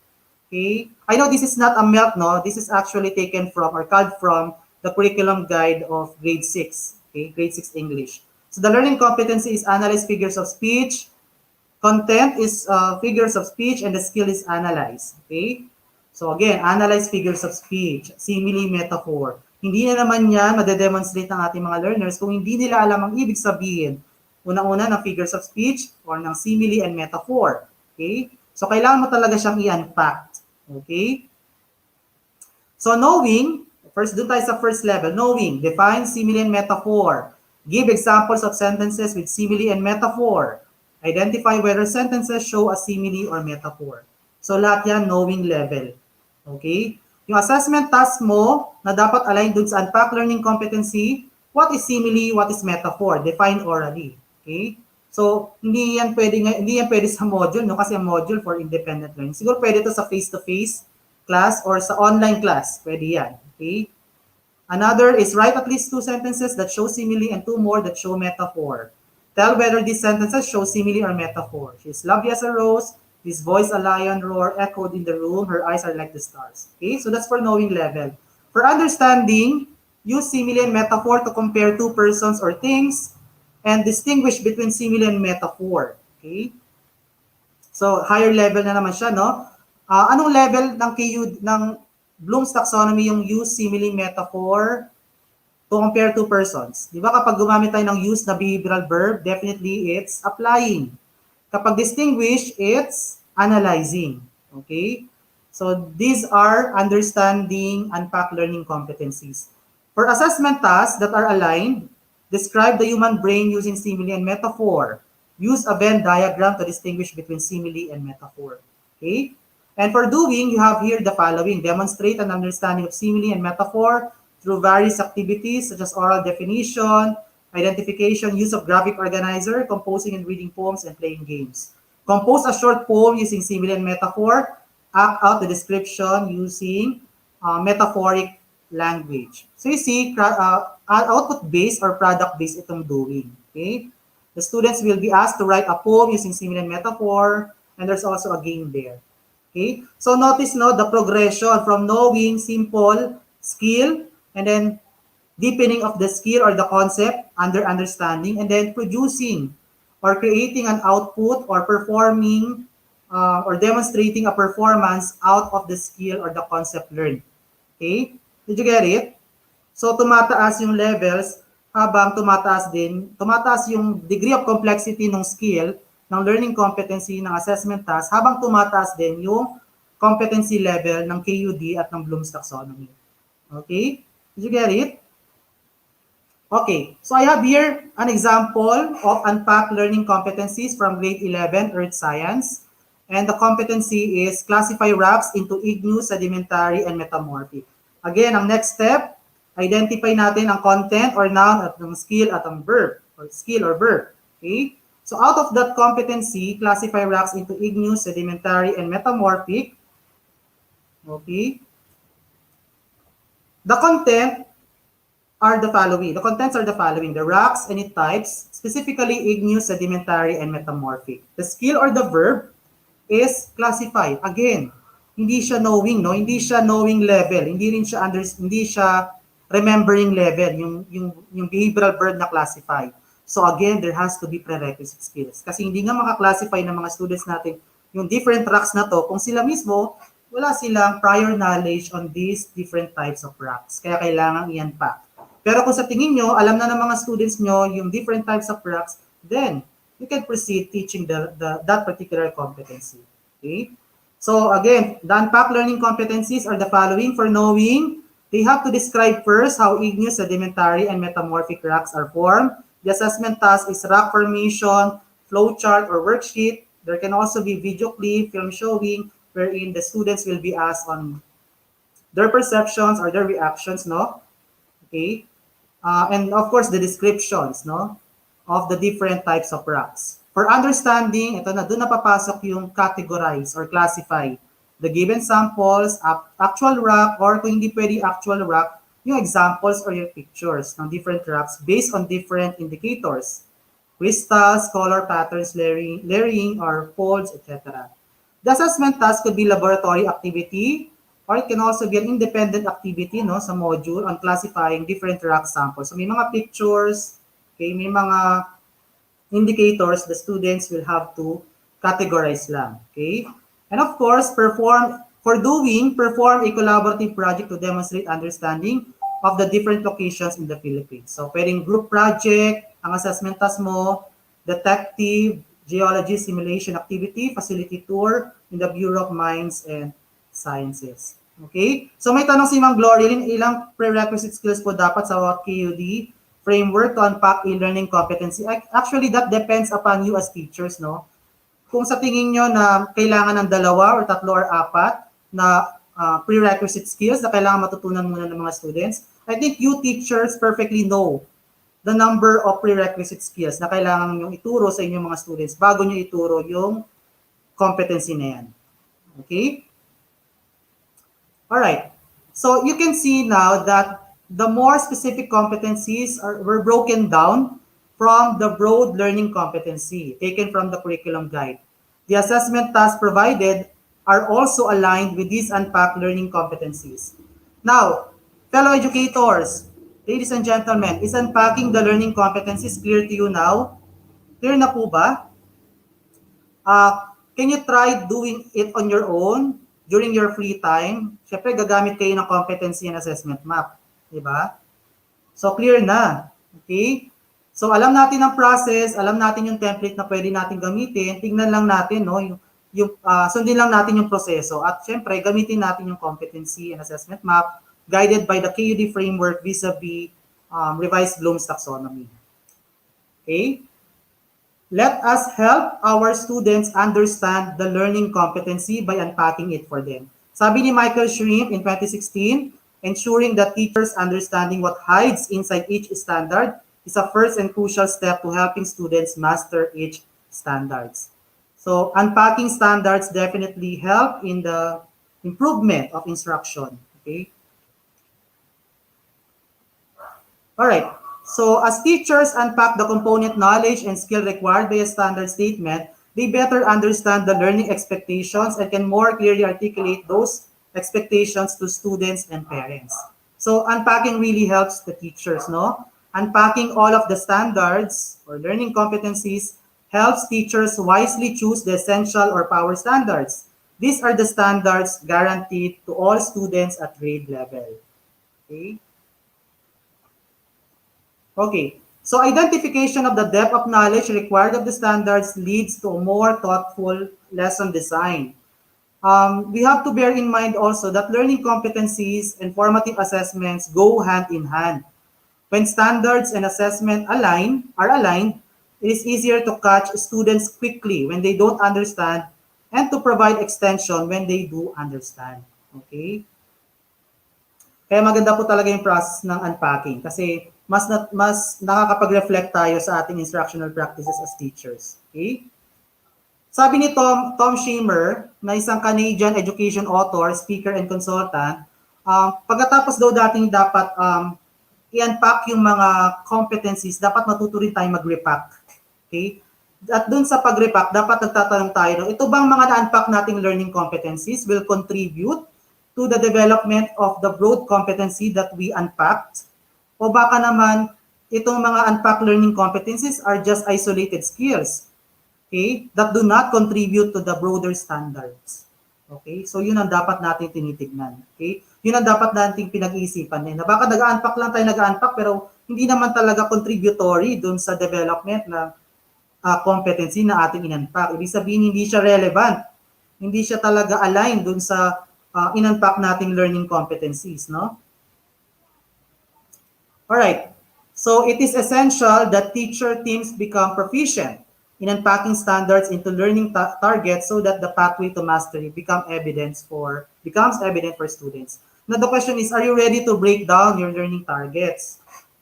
Okay, I know this is not a MELC, no? This is actually taken from or culled from the curriculum guide of grade 6. Okay, grade 6 English. So the learning competency is analyze figures of speech, content is figures of speech, and the skill is analyze. Okay? So again, analyze figures of speech, simile, metaphor. Hindi na naman yan madedemonstrate ng ating mga learners kung hindi nila alam ang ibig sabihin. Unang-una ng figures of speech or ng simile and metaphor. Okay? So kailangan mo talaga siyang i-unpack. Okay? So knowing, first doon tayo sa first level. Knowing, define simile and metaphor. Give examples of sentences with simile and metaphor. Identify whether sentences show a simile or metaphor. So lahat yan knowing level. Okay? Yung assessment task mo na dapat align dun sa unpacked learning competency, what is simile, what is metaphor? Define orally. Okay? So hindi yan pwede sa module, no? Kasi ang module for independent learning. Siguro pwede to sa face-to-face class or sa online class. Pwede yan. Okay? Another is write at least 2 sentences that show simile and 2 more that show metaphor. Tell whether these sentences show simile or metaphor. She's lovely as a rose. His voice a lion roar echoed in the room. Her eyes are like the stars. Okay, so that's for knowing level. For understanding, use simile and metaphor to compare 2 persons or things and distinguish between simile and metaphor. Okay, so higher level na naman siya, no? Anong level ng KUD ng Bloom's Taxonomy yung use simile metaphor to compare 2 persons? Di ba kapag gumamit tayo ng use na behavioral verb, definitely it's applying. Kapag distinguish, it's analyzing. Okay? So these are understanding unpacked learning competencies. For assessment tasks that are aligned, describe the human brain using simile and metaphor. Use a Venn diagram to distinguish between simile and metaphor. Okay? And for doing, you have here the following. Demonstrate an understanding of simile and metaphor through various activities such as oral definition, identification, use of graphic organizer, composing and reading poems, and playing games. Compose a short poem using simile and metaphor. Act out the description using metaphoric language. So you see, output-based or product-based itong doing. Okay? The students will be asked to write a poem using simile and metaphor, and there's also a game there. Okay? So notice no, the progression from knowing, simple, skill, and then deepening of the skill or the concept under understanding, and then producing or creating an output or performing or demonstrating a performance out of the skill or the concept learned. Okay? Did you get it? So tumataas yung levels habang tumataas yung degree of complexity ng skill ng learning competency ng assessment task habang tumataas din yung competency level ng KUD at ng Bloom's Taxonomy. Okay? Did you get it? Okay, so I have here an example of unpacked learning competencies from grade 11 Earth Science. And the competency is classify rocks into igneous, sedimentary, and metamorphic. Again, ang next step, identify natin ang content or noun at ang skill at ang verb, or skill or verb. Okay? So out of that competency, classify rocks into igneous, sedimentary, and metamorphic. Okay? The content are the following. The contents are the following. The rocks and its types, specifically igneous, sedimentary, and metamorphic. The skill or the verb is classify. Again, hindi siya knowing, no? Hindi siya knowing level. Hindi siya remembering level, yung behavioral verb na classify. So again, there has to be prerequisite skills. Kasi hindi nga maka-classify ng mga students natin yung different rocks na to kung sila mismo wala silang prior knowledge on these different types of rocks. Kaya kailangan i-unpack. Pero kung sa tingin nyo, alam na ng mga students nyo yung different types of rocks, then you can proceed teaching that particular competency. Okay? So again, the unpacked learning competencies are the following. For knowing, they have to describe first how igneous, sedimentary, and metamorphic rocks are formed. The assessment task is rock formation, flowchart, or worksheet. There can also be video clip, film showing, wherein the students will be asked on their perceptions or their reactions, no? Okay? And of course, the descriptions, no? Of the different types of rocks. For understanding, ito na, doon na papasok yung categorize or classify the given samples, actual rock, or kung hindi pwede actual rock, yung examples or yung pictures ng different rocks based on different indicators. Crystals, color patterns, layering or folds, etc. The assessment task could be laboratory activity, or it can also be an independent activity, no, sa module on classifying different rock samples. So may mga pictures, okay, may mga indicators the students will have to categorize lang. Okay? And of course, perform a collaborative project to demonstrate understanding of the different locations in the Philippines. So pwedeng group project, ang assessment task mo, detective, geology simulation activity, facility tour in the Bureau of Mines and Sciences. Okay? So may tanong si Ma'am Gloria, ilang prerequisite skills po dapat sa KUD Framework to unpack e-learning competency? Actually, that depends upon you as teachers, no? Kung sa tingin nyo na kailangan ng 2 or 3 or 4 na prerequisite skills na kailangan matutunan muna ng mga students, I think you teachers perfectly know the number of prerequisite skills na kailangan nyo ituro sa inyong mga students bago nyo ituro yung competency na yan. Okay? Alright. So you can see now that the more specific competencies were broken down from the broad learning competency taken from the curriculum guide. The assessment tasks provided are also aligned with these unpacked learning competencies. Now, fellow educators, ladies and gentlemen, is unpacking the learning competencies clear to you now? Clear na po ba? Can you try doing it on your own during your free time? Siyempre, gagamit kayo ng competency and assessment map. Diba? So, clear na. Okay? So, alam natin ang process, alam natin yung template na pwede natin gamitin, tingnan lang natin, no, sundin lang natin yung proseso. At syempre, gamitin natin yung competency and assessment map guided by the KUD Framework vis-a-vis revised Bloom's Taxonomy. Okay? Let us help our students understand the learning competency by unpacking it for them. Sabi ni Michael Shrimp in 2016, ensuring that teachers understanding what hides inside each standard is a first and crucial step to helping students master each standards. So unpacking standards definitely help in the improvement of instruction. Okay. All right. So as teachers unpack the component knowledge and skill required by a standard statement, they better understand the learning expectations and can more clearly articulate those expectations to students and parents. So unpacking really helps the teachers, no? Unpacking all of the standards or learning competencies helps teachers wisely choose the essential or power standards. These are the standards guaranteed to all students at grade level. Okay? Okay, so identification of the depth of knowledge required of the standards leads to a more thoughtful lesson design. We have to bear in mind also that learning competencies and formative assessments go hand in hand. When standards and assessment are aligned, it is easier to catch students quickly when they don't understand and to provide extension when they do understand. Okay? Kaya maganda po talaga yung process ng unpacking kasi mas nakakapag-reflect tayo sa ating instructional practices as teachers. Okay? Sabi ni Tom Schimmer, na isang Canadian education author, speaker, and consultant, pagkatapos daw dating dapat i-unpack yung mga competencies, dapat matuto rin tayo mag-repack. Okay? At dun sa pag-repack, dapat nagtatanong tayo, ito bang mga na-unpack nating learning competencies will contribute to the development of the broad competency that we unpacked? O baka naman, itong mga unpacked learning competencies are just isolated skills okay, that do not contribute to the broader standards. Okay, so yun ang dapat natin tinitignan. Okay, yun ang dapat nating pinag-iisipan din. Na baka nag-unpack lang tayo nag-unpack pero hindi naman talaga contributory dun sa development ng competency na ating in-unpack. Ibig sabihin, hindi siya relevant. Hindi siya talaga aligned dun sa in-unpack nating learning competencies, no? Alright, so it is essential that teacher teams become proficient in unpacking standards into learning targets so that the pathway to mastery becomes evident for students. Now the question is, are you ready to break down your learning targets?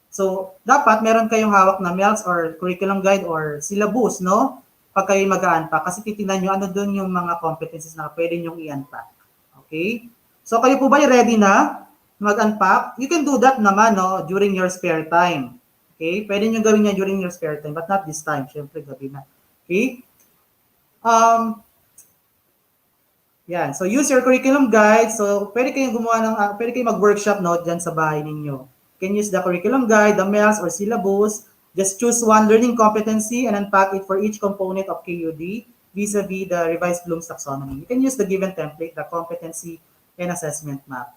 So, dapat meron kayong hawak na MELCs or curriculum guide or syllabus, no? Pag kayo mag-unpack. Kasi titignan nyo ano doon yung mga competencies na pwede nyong i-unpack. Okay? So, kayo po ba ready na mag-unpack? You can do that naman, no? During your spare time. Okay? Pwede nyo gawin yan during your spare time, but not this time. Siyempre, gabi na. Okay? Yan. So, use your curriculum guide. So, pwede kayong gumawa ng, pwede kayong mag-workshop, no? Dyan sa bahay ninyo. You can use the curriculum guide, the MELCs or syllabus. Just choose one learning competency and unpack it for each component of KUD vis-a-vis the revised Bloom's taxonomy. You can use the given template, the competency and assessment map.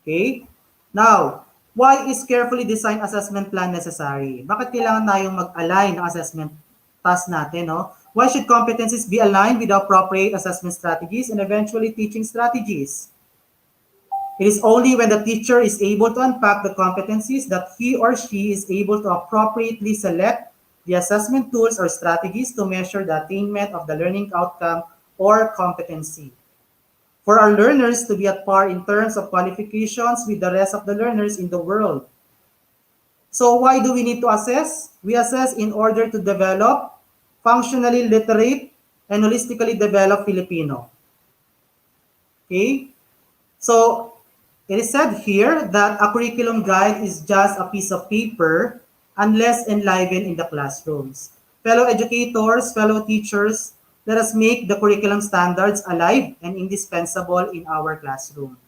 Okay? Now, why is carefully designed assessment plan necessary? Bakit kailangan tayong mag-align ng assessment task natin, no? Why should competencies be aligned with the appropriate assessment strategies and eventually teaching strategies? It is only when the teacher is able to unpack the competencies that he or she is able to appropriately select the assessment tools or strategies to measure the attainment of the learning outcome or competency. For our learners to be at par in terms of qualifications with the rest of the learners in the world. So why do we need to assess? We assess in order to develop functionally literate and holistically developed Filipino. Okay? So, it is said here that a curriculum guide is just a piece of paper unless enlivened in the classrooms. Fellow educators, fellow teachers, let us make the curriculum standards alive and indispensable in our classroom.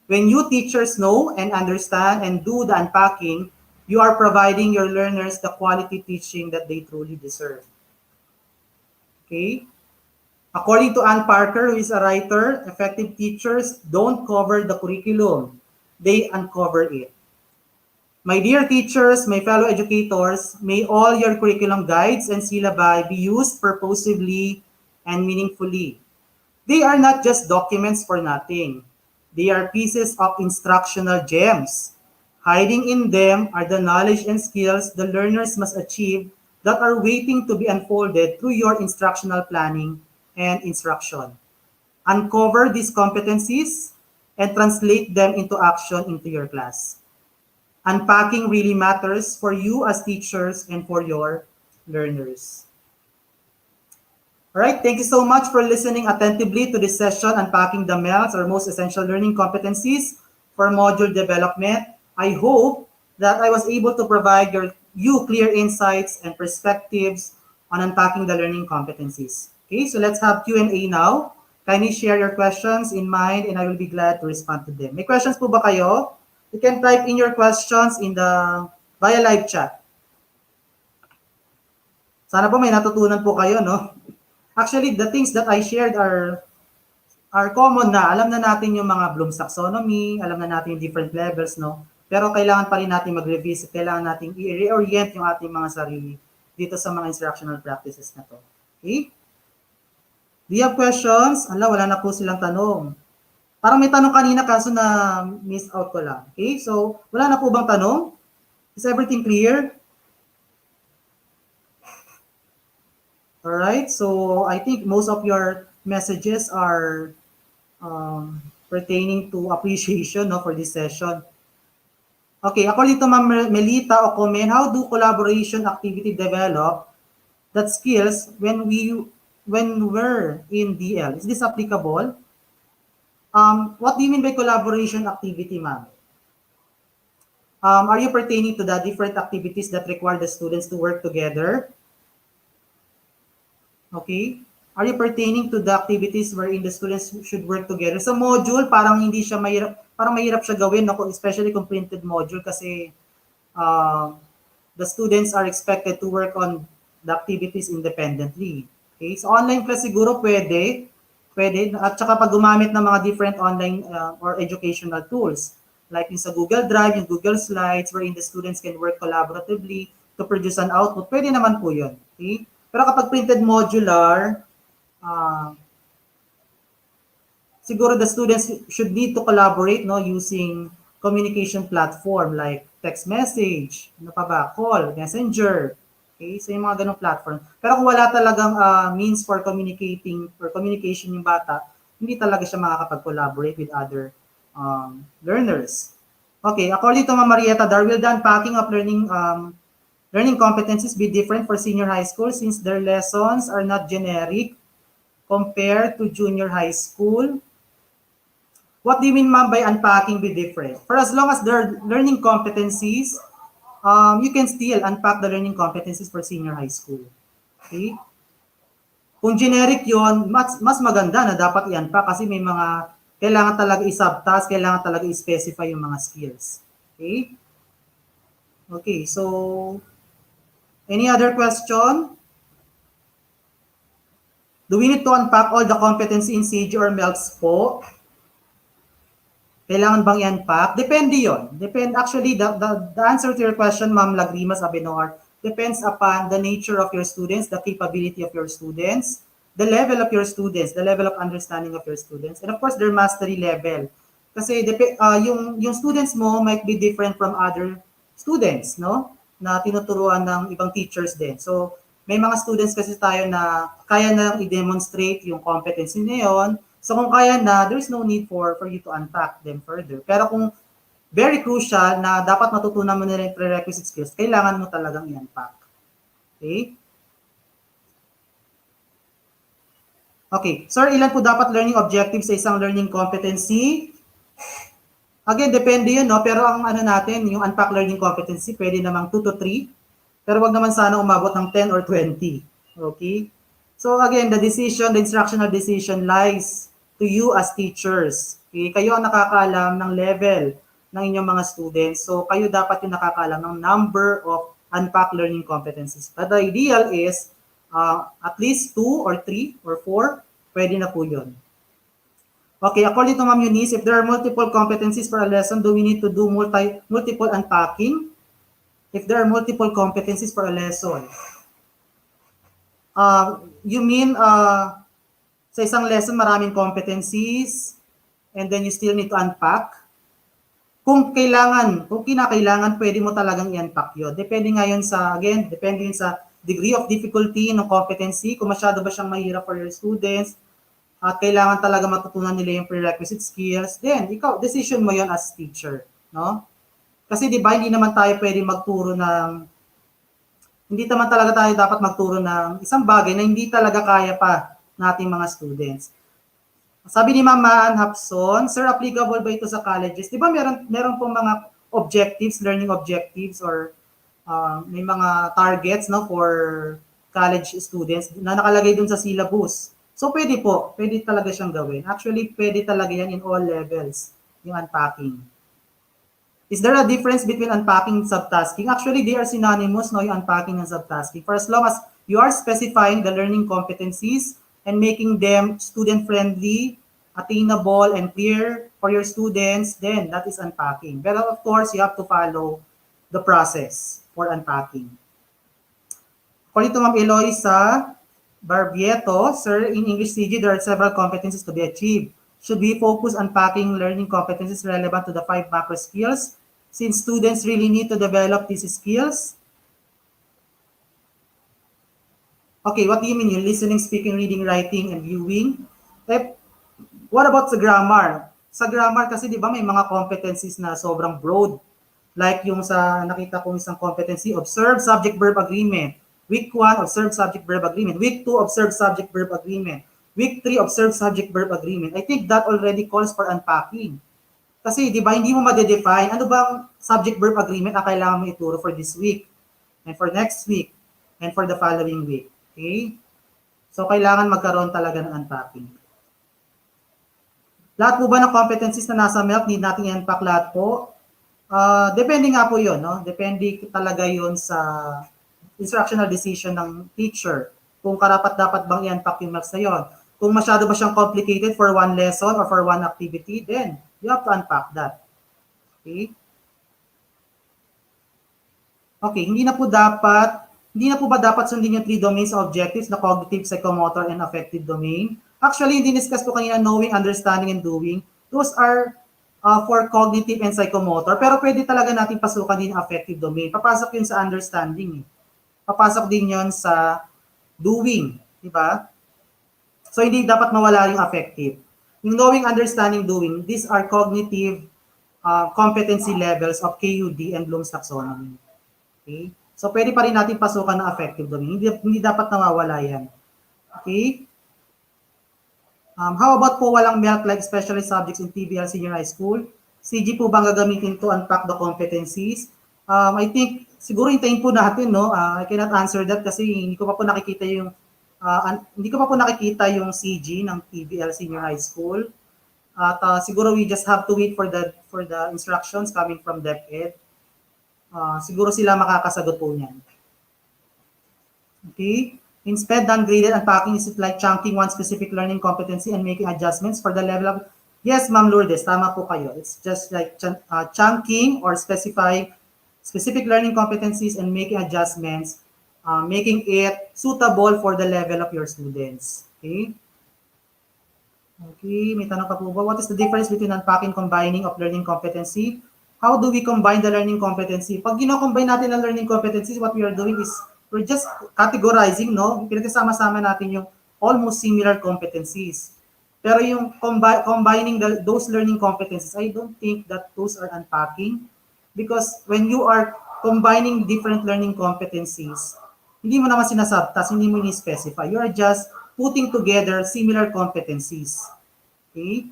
When you teachers know and understand and do the unpacking, you are providing your learners the quality teaching that they truly deserve. Okay? According to Ann Parker, who is a writer, effective teachers don't cover the curriculum. They uncover it. My dear teachers, my fellow educators, may all your curriculum guides and syllabi be used purposively and meaningfully. They are not just documents for nothing. They are pieces of instructional gems. Hiding in them are the knowledge and skills the learners must achieve that are waiting to be unfolded through your instructional planning and instruction. Uncover these competencies and translate them into action into your class. Unpacking really matters for you as teachers and for your learners. All right, thank you so much for listening attentively to this session, Unpacking the MELCs, or Most Essential Learning Competencies for Module Development. I hope that I was able to provide you clear insights and perspectives on unpacking the learning competencies. Okay, so let's have Q&A now. Kindly share your questions in mind and I will be glad to respond to them. May questions po ba kayo? You can type in your questions in the via live chat. Sana po may natutunan po kayo, no? Actually, the things that I shared are common na. Alam na natin yung mga Bloom's taxonomy, alam na natin yung different levels, no? Pero kailangan pa rin natin mag-revisit, kailangan natin i-reorient yung ating mga sarili dito sa mga instructional practices na to. Okay? Do you have questions? Ala, wala na po silang tanong. Parang may tanong kanina kaso na miss out ko lang. Okay? So, wala na po bang tanong? Is everything clear? Alright, so I think most of your messages are pertaining to appreciation, no, for this session. Okay, according to Ma'am Melita o comment, how do collaboration activity develop that skills when we're in DL? Is this applicable? What do you mean by collaboration activity, ma'am? Are you pertaining to the different activities that require the students to work together? Okay? Are you pertaining to the activities wherein the students should work together? Sa module, parang hindi siya mahirap, parang mahirap siya gawin, no? Especially kung printed module kasi the students are expected to work on the activities independently. Okay? So online class siguro pwede, at saka pag gumamit ng mga different online or educational tools, like yung sa Google Drive, yung Google Slides, wherein the students can work collaboratively to produce an output, pwede naman po yun. Okay? Pero kapag printed modular, siguro the students should need to collaborate, no, using communication platform like text message, ano pa ba, call, messenger. Okay, so yung mga ganong platform. Pero kung wala talagang means for communicating or communication yung bata, hindi talaga siya makakapag-collaborate with other learners. Okay, according to Ma'am Marietta Dar, will the unpacking of learning competencies be different for senior high school since their lessons are not generic compared to junior high school? What do you mean, ma'am, by unpacking be different? For as long as they're learning competencies, you can still unpack the learning competencies for senior high school. Okay? Kung generic yon, mas maganda na dapat i-unpack kasi may mga kailangan talaga i-subtask, kailangan talaga i-specify yung mga skills. Okay? Okay, so any other question? Do we need to unpack all the competency in CG or MELCs po? Kailangan bang i-unpack? Depende yon. Actually, the answer to your question, Ma'am Lagrimas Abenoar, depends upon the nature of your students, the capability of your students, the level of your students, the level of understanding of your students, and of course, their mastery level. Kasi yung students mo might be different from other students, no? Na tinuturuan ng ibang teachers din. So, may mga students kasi tayo na kaya na i-demonstrate yung competency na yun. So kung kaya na, there's no need for you to unpack them further. Pero kung very crucial na dapat matutunan mo nila yung prerequisite skills, kailangan mo talagang i-unpack. Okay? Okay. Sir, ilan po dapat learning objectives sa isang learning competency? Again, depende yun, no? Pero ang ano natin, yung unpack learning competency, pwede namang 2 to 3. Pero wag naman sana umabot ng 10 or 20. Okay? So again, the instructional decision lies to you as teachers. Okay? Kayo ang nakakaalam ng level ng inyong mga students. So kayo dapat yung nakakaalam ng number of unpacked learning competencies. But the ideal is at least 2 or 3 or 4, pwede na po yun. Okay, according to Ma'am Eunice, if there are multiple competencies for a lesson, do we need to do multiple unpacking? If there are multiple competencies for a lesson. You mean sa isang lesson maraming competencies and then you still need to unpack? Kung kinakailangan, pwede mo talagang i-unpack yun. Depende nga yun depende yun sa degree of difficulty ng competency, kung masyado ba siyang mahirap for your students, at kailangan talaga matutunan nila yung prerequisite skills, then ikaw, decision mo yun as teacher, no? Kasi di ba, hindi naman talaga tayo dapat magturo ng isang bagay na hindi talaga kaya pa nating mga students. Sabi ni Ma'am Maan Hapson, sir, applicable ba ito sa colleges? Di ba meron pong mga objectives, learning objectives, or may mga targets, no, for college students na nakalagay dun sa syllabus. So pwede talaga siyang gawin. Actually, pwede talaga yan in all levels, yung unpacking. Is there a difference between unpacking and subtasking? Actually, they are synonymous, no, yung unpacking and subtasking. For as long as you are specifying the learning competencies and making them student-friendly, attainable, and clear for your students, then that is unpacking. But of course, you have to follow the process for unpacking. According to Ma'am Eloisa Barbieto, sir, in English CG, there are several competencies to be achieved. Should we focus on unpacking learning competencies relevant to the 5 macro skills, since students really need to develop these skills? Okay, what do you mean? Yung listening, speaking, reading, writing, and viewing? What about sa grammar? Sa grammar kasi di ba may mga competencies na sobrang broad. Like yung sa nakita kong isang competency, observe subject-verb agreement. Week 1, observe subject-verb agreement. Week 2, observe subject-verb agreement. Week 3, observe subject-verb agreement. I think that already calls for unpacking. Kasi di ba hindi mo ma-define ano bang subject-verb agreement ang kailangan mo ituro for this week, and for next week, and for the following week. Okay? So, kailangan magkaroon talaga ng unpacking. Lahat po ba ng competencies na nasa MELC, need natin i-unpack lahat po? Depende nga po yun, no? Depende talaga yun sa instructional decision ng teacher. Kung karapat-dapat bang i-unpack yung MELCs na yun. Kung masyado ba siyang complicated for one lesson or for one activity, then you have to unpack that. Okay? Okay, hindi na po ba dapat sundin yung 3 domains of objectives na cognitive, psychomotor, and affective domain? Actually, diniscuss ko kanina knowing, understanding, and doing. Those are for cognitive and psychomotor, pero pwede talaga natin pasukan din ang affective domain. Papasok yun sa understanding. Papasok din yun sa doing. Diba? So, hindi dapat mawala yung affective. Yung knowing, understanding, doing, these are cognitive competency levels of KUD and Bloom's Taxonomy. Okay? So, pwede pa rin natin pasukan ng affective domain. Hindi dapat nawawala yan. Okay? How about po walang MELC like specialist subjects in TBL Senior High School? CG po bang gagamitin to unpack the competencies? I think, siguro hintayin po natin, no? I cannot answer that kasi hindi ko pa po nakikita yung CG ng TBL Senior High School. At siguro we just have to wait for the instructions coming from DepEd. Siguro sila makakasagot po niyan. Okay? Instead, non-graded unpacking, is it like chunking one specific learning competency and making adjustments for the level of... Yes, Ma'am Lourdes, tama po kayo. It's just like chunking or specifying specific learning competencies and making adjustments, making it suitable for the level of your students. Okay? Okay, may tanong pa po ba? What is the difference between unpacking combining of learning competency? How do we combine the learning competency? Pag gino-combine natin ang learning competencies, what we are doing is we're just categorizing, no? Pinagsama-sama natin yung almost similar competencies. Pero yung combining those learning competencies, I don't think that those are unpacking. Because when you are combining different learning competencies, hindi mo naman sinasubtas, hindi mo ni-specify. You are just putting together similar competencies. Okay?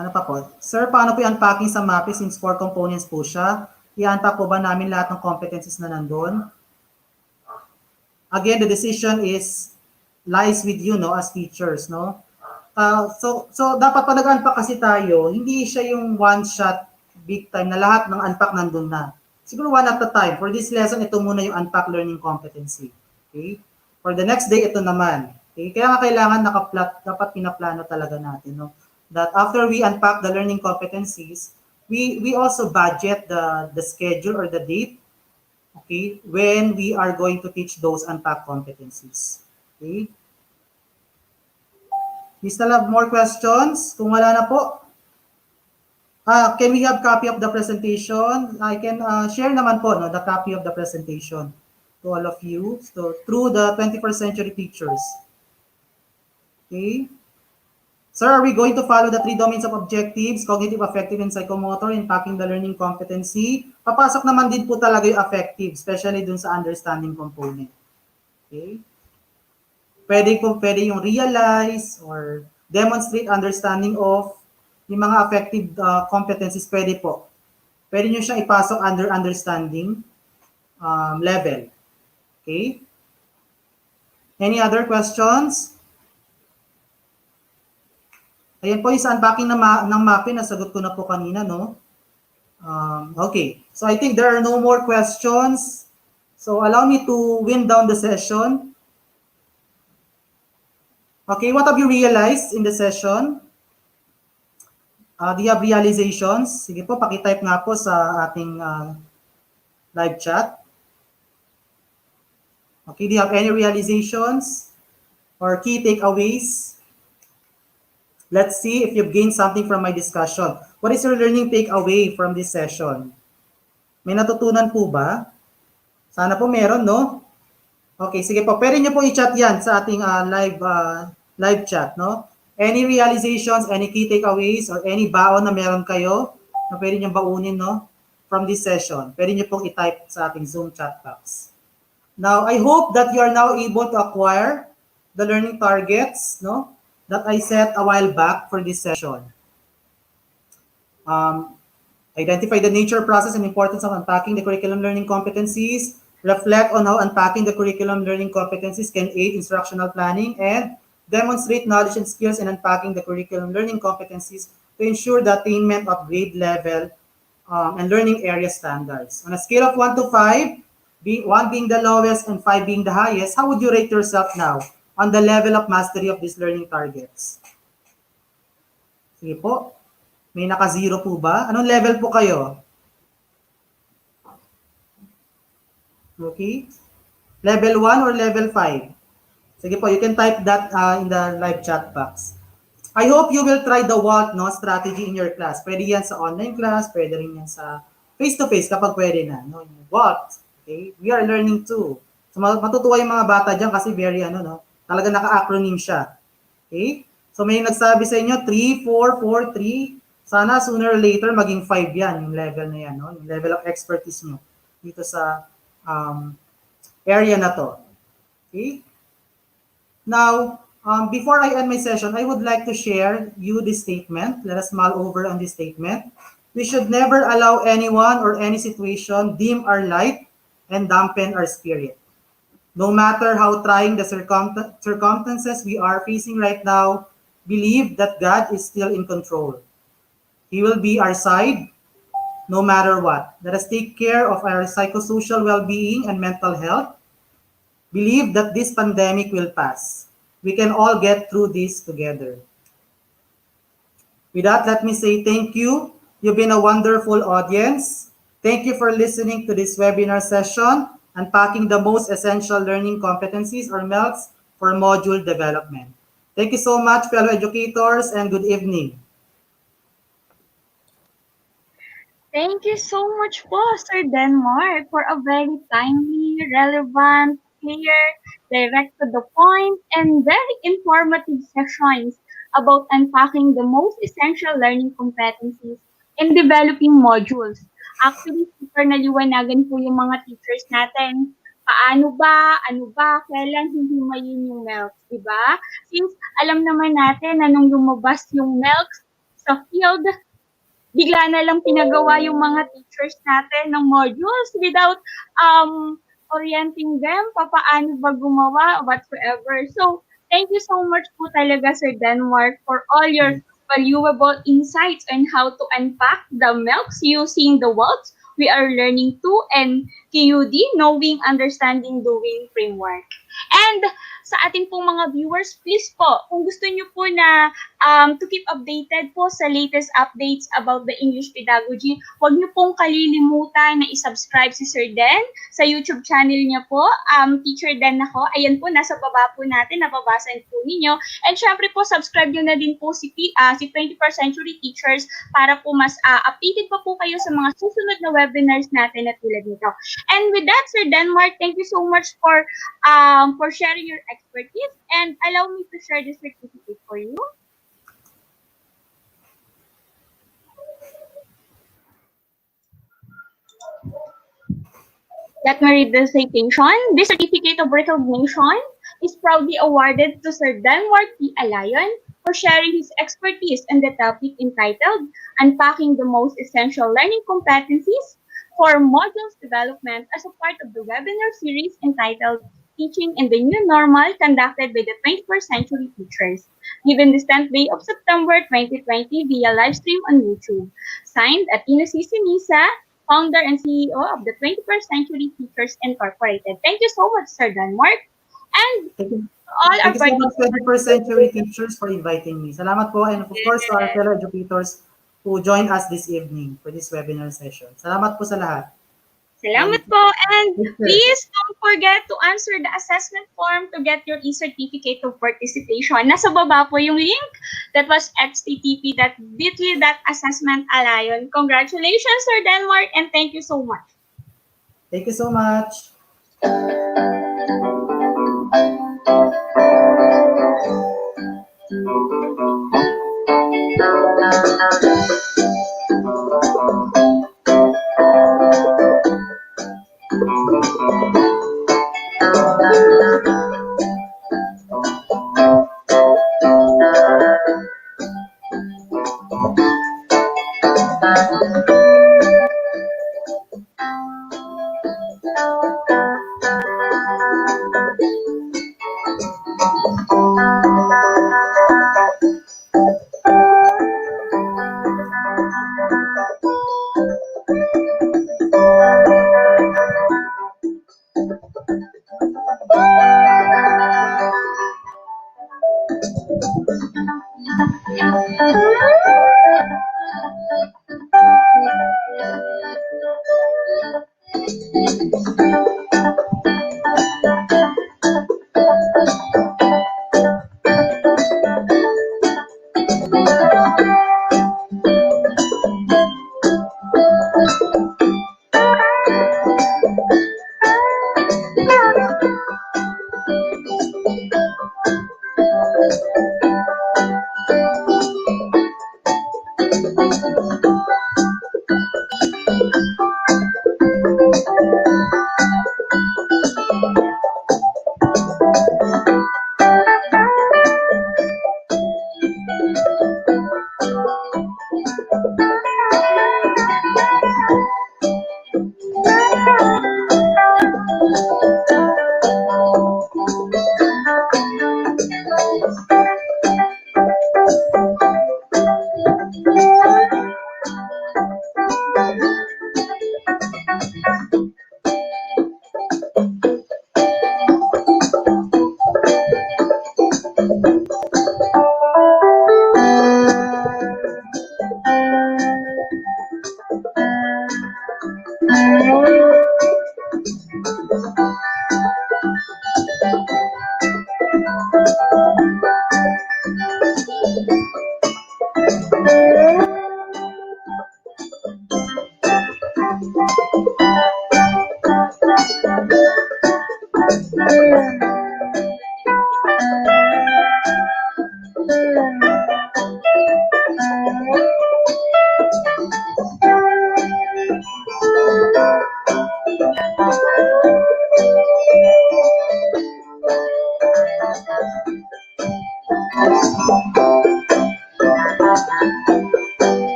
Ano pa po? Sir, paano po i-unpacking sa MAPE since 4 components po siya? I-unpack po ba namin lahat ng competencies na nandun? Again, the decision lies with you, no, as teachers, no? So dapat pa nag-unpack kasi tayo, hindi siya yung one-shot, big time na lahat ng unpack nandun na. Siguro one at a time. For this lesson, ito muna yung unpack learning competency. Okay? For the next day, ito naman. Okay? Kaya nga kailangan dapat pinaplano talaga natin, no? That after we unpack the learning competencies, we also budget the schedule or the date, okay, when we are going to teach those unpacked competencies. Okay? We still have more questions? Kung wala na po, can we have copy of the presentation? I can share naman po, no, the copy of the presentation to all of you, so through the 21st Century Teachers. Okay? Sir, are we going to follow the 3 domains of objectives, cognitive, affective, and psychomotor, in packing the learning competency? Papasok naman din po talaga yung affective, especially dun sa understanding component. Okay? Pwede yung realize or demonstrate understanding of yung mga affective competencies, pwede po. Pwede nyo siyang ipasok under understanding level. Okay? Any other questions? Ayan po yung sa unpacking ng MAPE, nasagot ko na po kanina, no? Okay, so I think there are no more questions. So allow me to wind down the session. Okay, what have you realized in the session? Do you have realizations? Sige po, pakitype nga po sa ating live chat. Okay, do you have any realizations or key takeaways? Let's see if you've gained something from my discussion. What is your learning takeaway from this session? May natutunan po ba? Sana po meron, no? Okay, sige po. Pwede nyo po i-chat yan sa ating live chat, no? Any realizations, any key takeaways, or any baon na meron kayo na pwede nyo baunin, no? From this session. Pwede nyo pong i-type sa ating Zoom chat box. Now, I hope that you are now able to acquire the learning targets, no? That I set a while back for this session. Identify the nature, process, and importance of unpacking the curriculum learning competencies. Reflect on how unpacking the curriculum learning competencies can aid instructional planning, and demonstrate knowledge and skills in unpacking the curriculum learning competencies to ensure the attainment of grade level and learning area standards. On a scale of 1 to 5, 1 being the lowest and 5 being the highest, how would you rate yourself now on the level of mastery of these learning targets? Sige po. May naka-zero po ba? Anong level po kayo? Okay. Level 1 or level 5? Sige po, you can type that in the live chat box. I hope you will try the WALT strategy in your class. Pwede yan sa online class, pwede rin yan sa face-to-face kapag pwede na. No? WALT. Okay? We are learning too. So matutuwa yung mga bata dyan kasi very talaga naka-acronym siya. Okay? So may nagsabi sa inyo 3, 4, 4, 3. Sana sooner or later maging 5 yan, yung level na yan, no? Yung level of expertise nyo dito sa area na to. Okay? Now, before I end my session, I would like to share you this statement. Let us mull over on this statement. We should never allow anyone or any situation dim our light and dampen our spirit. No matter how trying the circumstances we are facing right now, believe that God is still in control. He will be our side no matter what. Let us take care of our psychosocial well-being and mental health. Believe that this pandemic will pass. We can all get through this together. With that, let me say thank you. You've been a wonderful audience. Thank you for listening to this webinar session, Unpacking the Most Essential Learning Competencies or MELCs for Module Development. Thank you so much, fellow educators, and good evening. Thank you so much po, Sir Denmark, for a very timely, relevant, clear, direct to the point, and very informative sessions about unpacking the most essential learning competencies in developing modules. Actually, super naliwanagan po yung mga teachers natin. Paano ba, ano ba, kailan hihimayin yung MELCs, di ba? Since alam naman natin na nung lumabas yung MELCs sa field, bigla na lang pinagawa yung mga teachers natin ng modules without orienting them, paano ba gumawa, whatsoever. So, thank you so much po talaga, Sir Denmark, for all your valuable insights on how to unpack the MELCs using the WALTs we are learning to and KUD, Knowing, Understanding, Doing Framework. And sa ating pong mga viewers, please po, kung gusto nyo po na to keep updated po sa latest updates about the English pedagogy, huwag nyo pong kalilimutan na isubscribe si Sir Den sa YouTube channel niya po, Teacher Den ako. Ayan po, nasa baba po natin, nababasan po ninyo. And syempre po, subscribe nyo na din po si 21st Century Teachers para po mas updated pa po kayo sa mga susunod na webinars natin na tulad nito. And with that, Sir Denmark, thank you so much for sharing your expertise, and allow me to share the certificate for you. Let me read the citation. This certificate of recognition is proudly awarded to Sir Denmark T. Alayon for sharing his expertise on the topic entitled Unpacking the Most Essential Learning Competencies for Modules Development as a part of the webinar series entitled Teaching in the New Normal conducted by the 21st Century Teachers, given this 10th day of September 2020 via live stream on YouTube. Signed, Atino C. Sinisa, founder and CEO of the 21st Century Teachers Incorporated. Thank you so much, Sir Denmark. And all our Thank you so much, 21st Century Teachers, for inviting me. Salamat po, and of course, to our fellow educators who joined us this evening for this webinar session. Salamat po sa lahat. Salamat po. And please don't forget to answer the assessment form to get your e-certificate of participation. Nasa baba po yung link. That was http://assessmentalayon. Congratulations, Sir Denmark, and thank you so much. Thank you so much.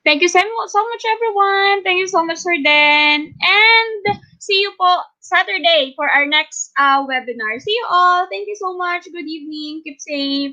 Thank you so much, everyone. Thank you so much, Sir Den. And see you po Saturday for our next webinar. See you all. Thank you so much. Good evening. Keep safe.